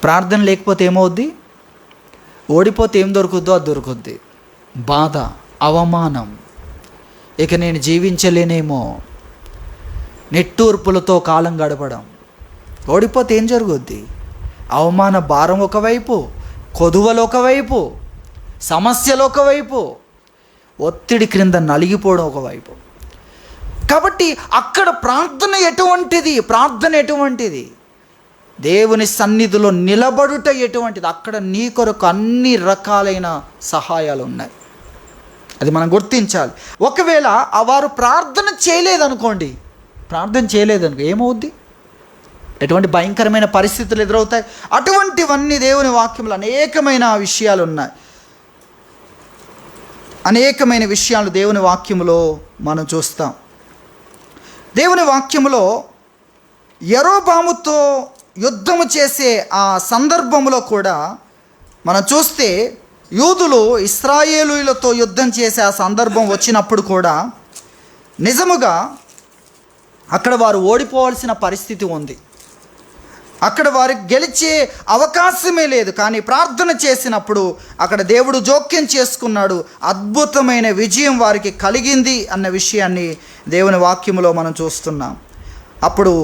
ప్రార్థన లేకపోతే ఏమవుద్ది, ఓడిపోతే ఏం దొరుకుద్దో అది దొరుకుద్ది. బాధ, అవమానం, ఇక నేను జీవించలేనేమో, నిట్టూర్పులతో కాలం గడపడం, ఓడిపోతే ఏం జరుగుద్ది? అవమాన భారం ఒకవైపు, కొదువలు ఒకవైపు, సమస్యలు ఒకవైపు, ఒత్తిడి క్రింద నలిగిపోవడం ఒకవైపు. కాబట్టి అక్కడ ప్రార్థన ఎటువంటిది? దేవుని సన్నిధిలో నిలబడుట ఎటువంటిది? అక్కడ నీ కొరకు అన్ని రకాలైన సహాయాలు ఉన్నాయి. అది మనం గుర్తించాలి. ఒకవేళ వారు ప్రార్థన చేయలేదనుకో, ఏమవుద్ది? ఎటువంటి భయంకరమైన పరిస్థితులు ఎదురవుతాయి. అటువంటివన్నీ దేవుని వాక్యంలో అనేకమైన విషయాలు ఉన్నాయి. అనేకమైన విషయాలు దేవుని వాక్యములో మనం చూస్తాం. దేవుని వాక్యములో యరొబాముతో యుద్ధము చేసే ఆ సందర్భంలో కూడా మనం చూస్తే, యూదులు ఇశ్రాయేలీయులతో యుద్ధం చేసే ఆ సందర్భం వచ్చినప్పుడు కూడా నిజముగా అక్కడ వారు ఓడిపోవాల్సిన పరిస్థితి ఉంది. అక్కడ వారికి గెలిచే అవకాశమే లేదు. కానీ ప్రార్థన చేసినప్పుడు అక్కడ దేవుడు జోక్యం చేసుకున్నాడు. అద్భుతమైన విజయం వారికి కలిగింది అన్న విషయాన్ని దేవుని వాక్యములో మనం చూస్తున్నాం. అప్పుడు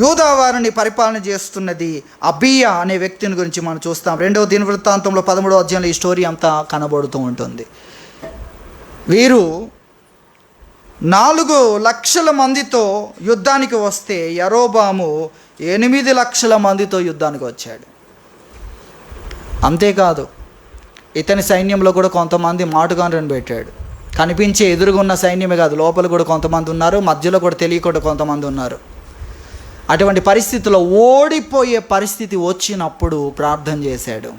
యూదా వారిని పరిపాలన చేస్తున్నది అబీయా అనే వ్యక్తిని గురించి మనం చూస్తాం. 2వ దినవృత్తాంతంలో 13వ అధ్యాయంలో ఈ స్టోరీ అంతా కనబడుతూ ఉంటుంది. వీరు 4 లక్షల మందితో యుద్ధానికి వస్తే యరొబాము 8 లక్షల మందితో యుద్ధానికి వచ్చాడు. అంతేకాదు, ఇతని సైన్యంలో కూడా కొంతమంది మాటుగాండ్రని పెట్టాడు. కనిపించే ఎదురుగున్న సైన్యమే కాదు, లోపల కూడా కొంతమంది ఉన్నారు, మధ్యలో కూడా తెలియకుండా కొంతమంది ఉన్నారు. అటువంటి పరిస్థితుల్లో ఓడిపోయే పరిస్థితి వచ్చినప్పుడు ప్రార్థన చేశాడు.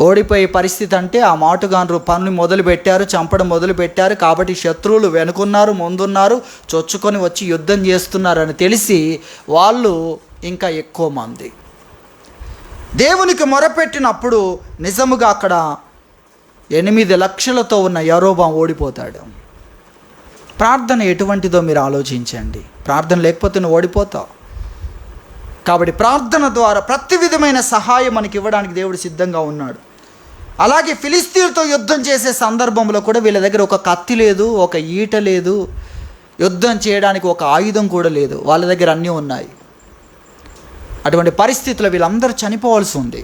ఓడిపోయే పరిస్థితి అంటే ఆ మాటుగాండ్రు పనులు మొదలుపెట్టారు, చంపడం మొదలుపెట్టారు. కాబట్టి శత్రువులు వెనుకున్నారు, ముందున్నారు, చొచ్చుకొని వచ్చి యుద్ధం చేస్తున్నారని తెలిసి వాళ్ళు ఇంకా ఎక్కువ మంది దేవునికి మొరపెట్టినప్పుడు నిజముగా అక్కడ 8 లక్షలతో ఉన్న యరొబాము ఓడిపోతాడు. ప్రార్థన ఎటువంటిదో మీరు ఆలోచించండి. ప్రార్థన లేకపోతే నువ్వు ఓడిపోతావు. కాబట్టి ప్రార్థన ద్వారా ప్రతి విధమైన సహాయం మనకి ఇవ్వడానికి దేవుడు సిద్ధంగా ఉన్నాడు. అలాగే ఫిలిస్తీన్లతో యుద్ధం చేసే సందర్భంలో కూడా వీళ్ళ దగ్గర ఒక కత్తి లేదు, ఒక ఈట లేదు, యుద్ధం చేయడానికి ఒక ఆయుధం కూడా లేదు. వాళ్ళ దగ్గర అన్నీ ఉన్నాయి. అటువంటి పరిస్థితుల్లో వీళ్ళందరూ చనిపోవాల్సి ఉంది.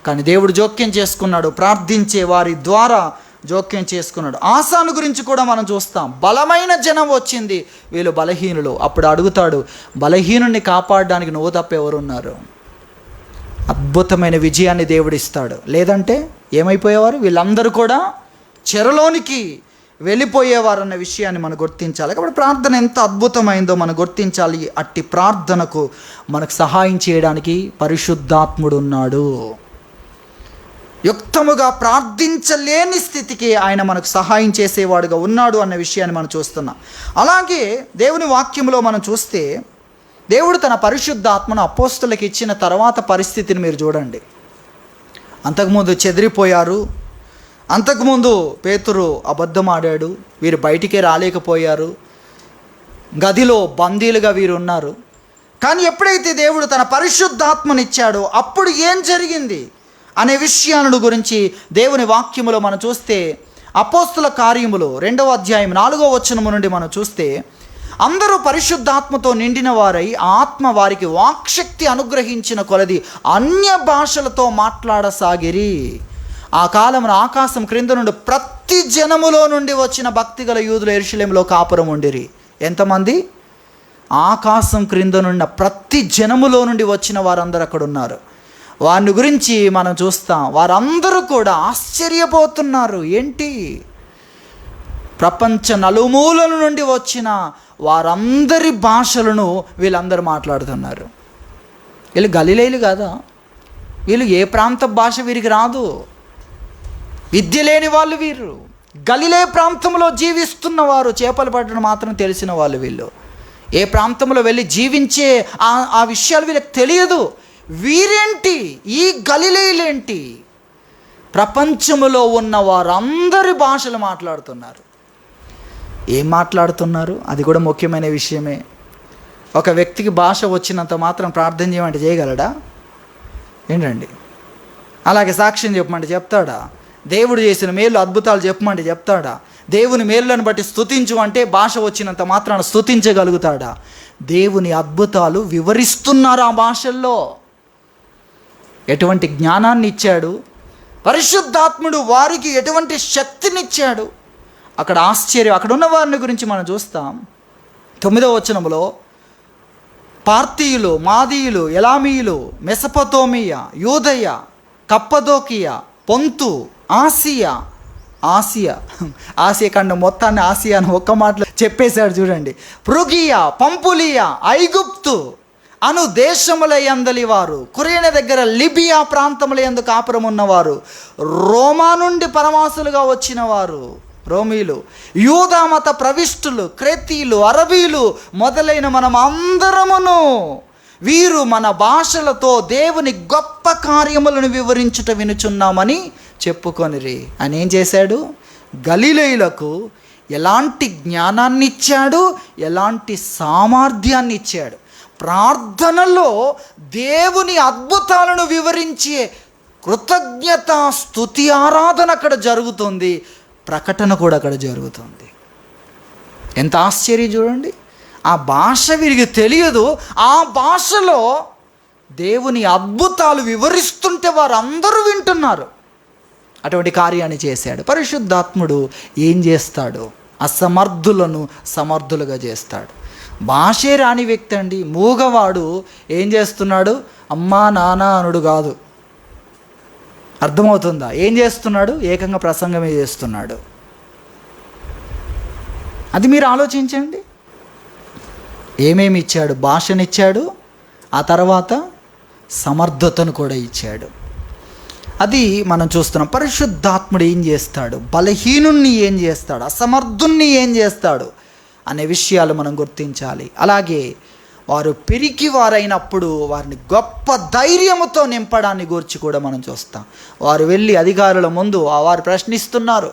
కానీ దేవుడు జోక్యం చేసుకున్నాడు. ప్రార్థించే వారి ద్వారా జోక్యం చేసుకున్నాడు. ఆసాను గురించి కూడా మనం చూస్తాం. బలమైన జనం వచ్చింది, వీళ్ళు బలహీనులు. అప్పుడు అడుగుతాడు, బలహీనుడిని కాపాడడానికి నువ్వు తప్ప ఎవరున్నారు? అద్భుతమైన విజయాన్ని దేవుడిస్తాడు. లేదంటే ఏమైపోయేవారు? వీళ్ళందరూ కూడా చెరలోనికి వెళ్ళిపోయేవారు అన్న విషయాన్ని మనం గుర్తించాలి. కాబట్టి ప్రార్థన ఎంత అద్భుతమైందో మనం గుర్తించాలి. అట్టి ప్రార్థనకు మనకు సహాయం చేయడానికి పరిశుద్ధాత్ముడు ఉన్నాడు. యుక్తముగా ప్రార్థించలేని స్థితికి ఆయన మనకు సహాయం చేసేవాడుగా ఉన్నాడు అన్న విషయాన్ని మనం చూస్తున్నాం. అలాగే దేవుని వాక్యంలో మనం చూస్తే, దేవుడు తన పరిశుద్ధాత్మను అపోస్తలులకు ఇచ్చిన తర్వాత పరిస్థితిని మీరు చూడండి. అంతకుముందు చెదిరిపోయారు. అంతకుముందు పేతురు అబద్ధం ఆడాడు. వీరు బయటికే రాలేకపోయారు. గదిలో బందీలుగా వీరు ఉన్నారు. కానీ ఎప్పుడైతే దేవుడు తన పరిశుద్ధాత్మను ఇచ్చాడో అప్పుడు ఏం జరిగింది అనే విషయాలను గురించి దేవుని వాక్యములో మనం చూస్తే, అపోస్తల కార్యములు 2వ అధ్యాయం 4వ వచనము నుండి మనం చూస్తే, అందరూ పరిశుద్ధాత్మతో నిండిన వారై ఆత్మ వారికి వాక్శక్తి అనుగ్రహించిన కొలది అన్య భాషలతో మాట్లాడసాగిరి. ఆ కాలమున ఆకాశం క్రింద నుండి ప్రతి జనములో నుండి వచ్చిన భక్తిగల యూదులు యెరూషలేములో కాపురం ఉండిరి. ఎంతమంది? ఆకాశం క్రింద నుండి ప్రతి జనములో నుండి వచ్చిన వారందరూ అక్కడ ఉన్నారు. వారిని గురించి మనం చూస్తాం. వారందరూ కూడా ఆశ్చర్యపోతున్నారు. ఏంటి? ప్రపంచ నలుమూలల నుండి వచ్చిన వారందరి భాషలను వీళ్ళందరూ మాట్లాడుతున్నారు. వీళ్ళు గలిలేయులు కాదా? వీళ్ళు ఏ ప్రాంత భాష వీరికి రాదు. విద్య లేని వాళ్ళు వీరు. గలిలే ప్రాంతంలో జీవిస్తున్నవారు, చేపలు పట్టడం మాత్రం తెలిసిన వాళ్ళు వీళ్ళు. ఏ ప్రాంతంలో వెళ్ళి జీవించే ఆ విషయాలు వీళ్ళకి తెలియదు. వీరేంటి? ఈ గలిలేయులేంటి? ప్రపంచములో ఉన్న వారందరి భాషలు మాట్లాడుతున్నారు. ఏం మాట్లాడుతున్నారు? అది కూడా ముఖ్యమైన విషయమే. ఒక వ్యక్తికి భాష వచ్చినంత మాత్రం ప్రార్థన చేయమంటే చేయగలడా? ఏంటండి? అలాగే సాక్ష్యం చెప్పమంటే చెప్తాడా? దేవుడు చేసిన మేలు అద్భుతాలు చెప్పమంటే చెప్తాడా? దేవుని మేలులను బట్టి స్తుతించు అంటే భాష వచ్చినంత మాత్రాన స్తుతించగలుగుతాడా? దేవుని అద్భుతాలు వివరిస్తున్నారు ఆ భాషల్లో. ఎటువంటి జ్ఞానాన్ని ఇచ్చాడు పరిశుద్ధాత్ముడు, వారికి ఎటువంటి శక్తినిచ్చాడు. అక్కడ ఆశ్చర్యం, అక్కడ ఉన్న వారిని గురించి మనం చూస్తాం. 9వ వచనంలో పార్తీయులు, మాదీయులు, ఎలామీయులు, మెసపతోమియా, యూదయ, కప్పదోకియా, పొంతు, ఆసియా ఖండం మొత్తాన్ని ఆసియా అని ఒక్క మాటలో చెప్పేశాడు చూడండి. పృగియా, పంపులియా, ఐగుప్తు అను దేశముల యందలి వారు, కురేన దగ్గర లిబియా ప్రాంతముల యందు కాపురం ఉన్నవారు, రోమా నుండి పరవాసులుగా వచ్చిన వారు రోమీలు, యూదా మత ప్రవిష్టులు, క్రేతీలు, అరబీలు మొదలైన మనం అందరమును వీరు మన భాషలతో దేవుని గొప్ప కార్యములను వివరించుట వినుచున్నామని చెప్పుకొనిరి. అని ఏం చేశాడు? గలిలయులకు ఎలాంటి జ్ఞానాన్ని ఇచ్చాడు, ఎలాంటి సామర్థ్యాన్ని ఇచ్చాడు. ప్రార్థనలో దేవుని అద్భుతాలను వివరించే కృతజ్ఞత, స్తుతి, ఆరాధన అక్కడ జరుగుతుంది. ప్రకటన కూడా అక్కడ జరుగుతుంది. ఎంత ఆశ్చర్యం చూడండి. ఆ భాష వీరికి తెలియదు, ఆ భాషలో దేవుని అద్భుతాలు వివరిస్తుంటే వారందరూ వింటున్నారు. అటువంటి కార్యాన్ని చేశాడు. పరిశుద్ధాత్ముడు ఏం చేస్తాడు? అసమర్థులను సమర్థులుగా చేస్తాడు. భాషే రాని వ్యక్తి అండి, మూగవాడు ఏం చేస్తున్నాడు? అమ్మా నాన్న అనుడు కాదు. అర్థమవుతుందా? ఏం చేస్తున్నాడు? ఏకంగా ప్రసంగమే చేస్తున్నాడు. అది మీరు ఆలోచించండి. ఏమేమి ఇచ్చాడు? భాషనిచ్చాడు, ఆ తర్వాత సమర్థతను కూడా ఇచ్చాడు. అది మనం చూస్తున్నాం. పరిశుద్ధాత్ముడు ఏం చేస్తాడు? బలహీనుణ్ణి ఏం చేస్తాడు? అసమర్థుణ్ణి ఏం చేస్తాడు అనే విషయాలు మనం గుర్తించాలి. అలాగే వారు పిరికి వారైనప్పుడు వారిని గొప్ప ధైర్యముతో నింపడాన్ని గురించి కూడా మనం చూస్తాం. వారు వెళ్ళి అధికారుల ముందు వారు ప్రశ్నిస్తున్నారు.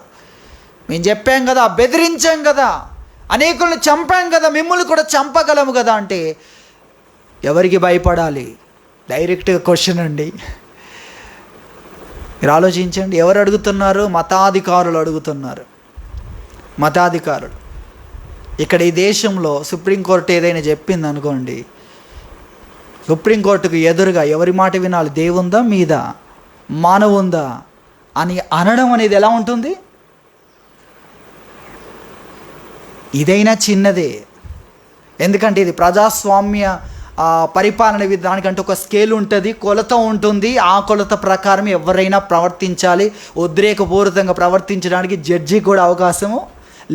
మేము చెప్పాం కదా, బెదిరించాం కదా, అనేకులను చంపాం కదా, మిమ్మల్ని కూడా చంపగలము కదా అంటే ఎవరికి భయపడాలి? డైరెక్ట్గా క్వశ్చన్ అండి. మీరు ఆలోచించండి. ఎవరు అడుగుతున్నారు? మతాధికారులు అడుగుతున్నారు. మతాధికారులు. ఇక్కడ ఈ దేశంలో సుప్రీంకోర్టు ఏదైనా చెప్పింది అనుకోండి, సుప్రీంకోర్టుకు ఎదురుగా ఎవరి మాట వినాలి? దేవుందా మీద, మానవుందా అని అనడం అనేది ఎలా ఉంటుంది? ఇదైనా చిన్నదే. ఎందుకంటే ఇది ప్రజాస్వామ్య పరిపాలన విధానానికంటే ఒక స్కేల్ ఉంటుంది, కొలత ఉంటుంది. ఆ కొలత ప్రకారం ఎవరైనా ప్రవర్తించాలి. ఉద్రేకపూరితంగా ప్రవర్తించడానికి జడ్జి కూడా అవకాశము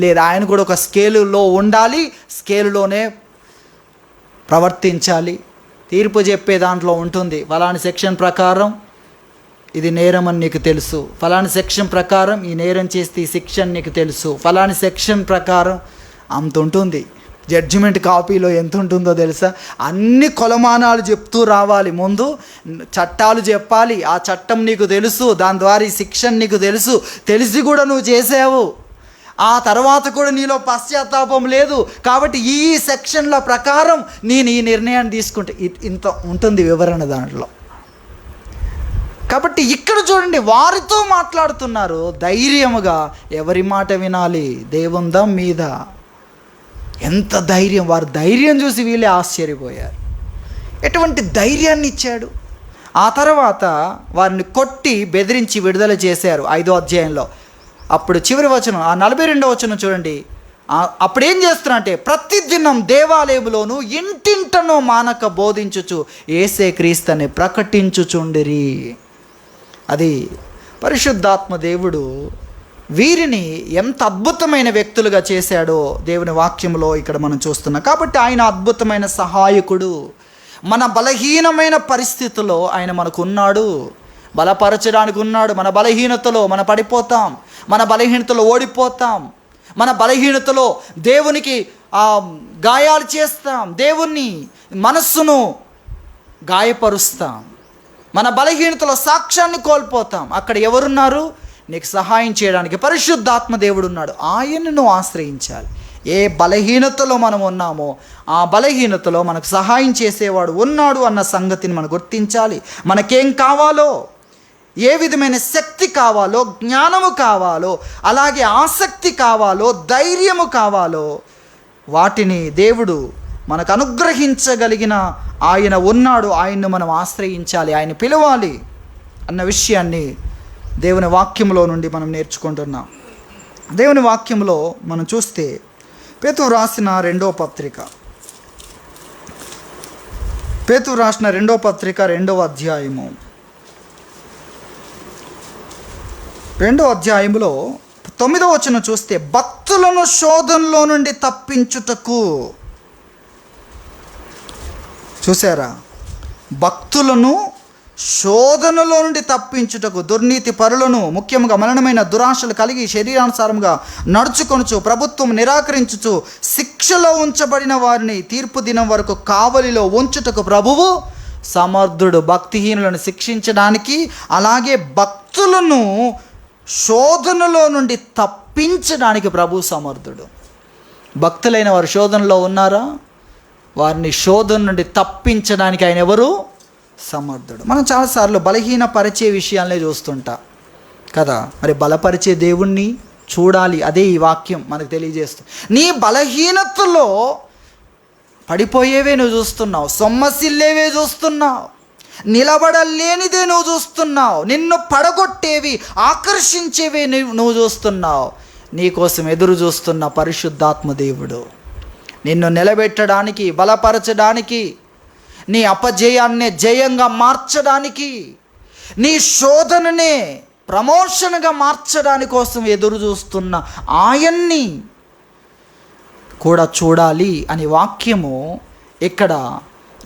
లేదు. ఆయన కూడా ఒక స్కేలులో ఉండాలి, స్కేలులోనే ప్రవర్తించాలి. తీర్పు చెప్పే దాంట్లో ఉంటుంది. ఫలాని సెక్షన్ ప్రకారం ఇది నేరం అని నీకు తెలుసు, ఫలాని సెక్షన్ ప్రకారం ఈ నేరం చేస్తే ఈ శిక్ష నీకు తెలుసు, ఫలాని సెక్షన్ ప్రకారం అంత ఉంటుంది. జడ్జిమెంట్ కాపీలో ఎంత ఉంటుందో తెలుసా? అన్ని కొలమానాలు చెప్తూ రావాలి. ముందు చట్టాలు చెప్పాలి, ఆ చట్టం నీకు తెలుసు, దాని ద్వారా ఈ శిక్షణ నీకు తెలుసు, తెలిసి కూడా నువ్వు చేసావు, ఆ తర్వాత కూడా నీలో పశ్చాత్తాపం లేదు, కాబట్టి ఈ సెక్షన్ల ప్రకారం నేను ఈ నిర్ణయాన్ని తీసుకుంటే ఇంత ఉంటుంది వివరణ దాంట్లో. కాబట్టి ఇక్కడ చూడండి, వారితో మాట్లాడుతున్నారు ధైర్యముగా. ఎవరి మాట వినాలి? దేవుందా మీద? ఎంత ధైర్యం! వారు ధైర్యం చూసి వీళ్ళే ఆశ్చర్యపోయారు. ఎటువంటి ధైర్యాన్ని ఇచ్చాడు! ఆ తర్వాత వారిని కొట్టి బెదిరించి విడుదల చేశారు 5వ అధ్యాయంలో. అప్పుడు చివరి వచనం, ఆ 42వ వచనం చూడండి. అప్పుడు ఏం చేస్తున్నారంటే, ప్రతిదినం దేవాలయములోను ఇంటింటనో మానక బోధించుచు యేసే క్రీస్తుని ప్రకటించుచుండిరి. అది పరిశుద్ధాత్మ దేవుడు వీరిని ఎంత అద్భుతమైన వ్యక్తులుగా చేశాడో దేవుని వాక్యంలో ఇక్కడ మనం చూస్తున్నాం. కాబట్టి ఆయన అద్భుతమైన సహాయకుడు. మన బలహీనమైన పరిస్థితుల్లో ఆయన మనకు ఉన్నాడు, బలపరచడానికి ఉన్నాడు. మన బలహీనతలో మనం పడిపోతాం, మన బలహీనతలో ఓడిపోతాం, మన బలహీనతలో దేవునికి గాయాలు చేస్తాం, దేవుని మనస్సును గాయపరుస్తాం, మన బలహీనతలో సాక్ష్యాన్ని కోల్పోతాం. అక్కడ ఎవరున్నారు నీకు సహాయం చేయడానికి? పరిశుద్ధాత్మ దేవుడు ఉన్నాడు. ఆయనను ఆశ్రయించాలి. ఏ బలహీనతలో మనం ఉన్నామో ఆ బలహీనతలో మనకు సహాయం చేసేవాడు ఉన్నాడు అన్న సంగతిని మనం గుర్తించాలి. మనకేం కావాలో, ఏ విధమైన శక్తి కావాలో, జ్ఞానము కావాలో, అలాగే ఆసక్తి కావాలో, ధైర్యము కావాలో వాటిని దేవుడు మనకు అనుగ్రహించగలిగిన ఆయన ఉన్నాడు. ఆయన్ను మనం ఆశ్రయించాలి, ఆయన పిలవాలి అన్న విషయాన్ని దేవుని వాక్యంలో నుండి మనం నేర్చుకుంటున్నాం. దేవుని వాక్యంలో మనం చూస్తే పేతురు రాసిన రెండో పత్రిక 2వ అధ్యాయము 2వ అధ్యాయంలో 9వ వచనం చూస్తే, భక్తులను శోధనలో నుండి తప్పించుటకు. చూసారా? భక్తులను శోధనలో నుండి తప్పించుటకు, దుర్నీతి పరులను, ముఖ్యంగా మలినమైన దురాశలు కలిగి శరీరానుసారంగా నడుచుకొనుచు, ప్రభుత్వం నిరాకరించుచు, శిక్షలో ఉంచబడిన వారిని తీర్పు దినం వరకు కావలిలో ఉంచుటకు ప్రభువు సమర్థుడు. భక్తిహీనులను శిక్షించడానికి, అలాగే భక్తులను శోధనలో నుండి తప్పించడానికి ప్రభు సమర్థుడు. భక్తులైన వారు శోధనలో ఉన్నారా? వారిని శోధన నుండి తప్పించడానికి ఆయన ఎవరు? సమర్థుడు. మనం చాలాసార్లు బలహీనపరిచే విషయాలనే చూస్తుంటా కదా. మరి బలపరిచే దేవుణ్ణి చూడాలి. అదే ఈ వాక్యం మనకు తెలియజేస్తుంది. నీ బలహీనతలో పడిపోయేవే నువ్వు చూస్తున్నావు, సొమ్మసిల్లేవే చూస్తున్నావు, నిలబడలేనిదే నువ్వు చూస్తున్నావు, నిన్ను పడగొట్టేవి, ఆకర్షించేవే నువ్వు చూస్తున్నావు. నీకోసం ఎదురు చూస్తున్న పరిశుద్ధాత్మ దేవుడు నిన్ను నిలబెట్టడానికి, బలపరచడానికి, నీ అపజయాన్నే జయంగా మార్చడానికి, నీ శోధననే ప్రమోషన్గా మార్చడానికి కోసం ఎదురు చూస్తున్న ఆయన్ని కూడా చూడాలి అని వాక్యము ఇక్కడ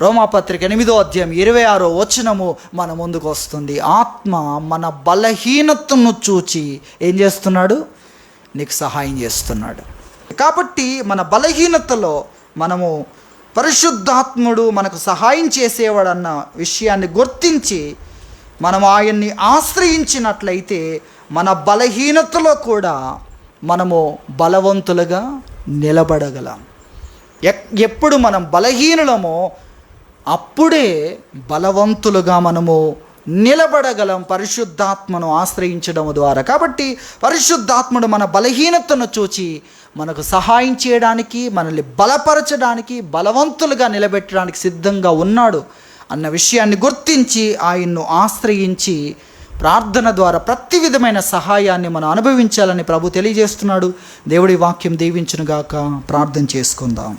రోమాపత్రిక 8వ అధ్యాయం 26వ వచనము మన ముందుకు వస్తుంది. ఆత్మ మన బలహీనతను చూచి ఏం చేస్తున్నాడు? నీకు సహాయం చేస్తున్నాడు. కాబట్టి మన బలహీనతలో మనము పరిశుద్ధాత్ముడు మనకు సహాయం చేసేవాడు అన్న విషయాన్ని గుర్తించి మనం ఆయన్ని ఆశ్రయించినట్లయితే మన బలహీనతలో కూడా మనము బలవంతులుగా నిలబడగలం. ఎప్పుడు మనం బలహీనులమో అప్పుడే బలవంతులుగా మనము నిలబడగలం పరిశుద్ధాత్మను ఆశ్రయించడం ద్వారా. కాబట్టి పరిశుద్ధాత్ముడు మన బలహీనతను చూచి మనకు సహాయం చేయడానికి, మనల్ని బలపరచడానికి, బలవంతులుగా నిలబెట్టడానికి సిద్ధంగా ఉన్నాడు అన్న విషయాన్ని గుర్తించి ఆయన్ను ఆశ్రయించి ప్రార్థన ద్వారా ప్రతి విధమైన సహాయాన్ని మనం అనుభవించాలని ప్రభు తెలియజేస్తున్నాడు. దేవుడి వాక్యం దీవించునుగాక. ప్రార్థన చేసుకుందాం.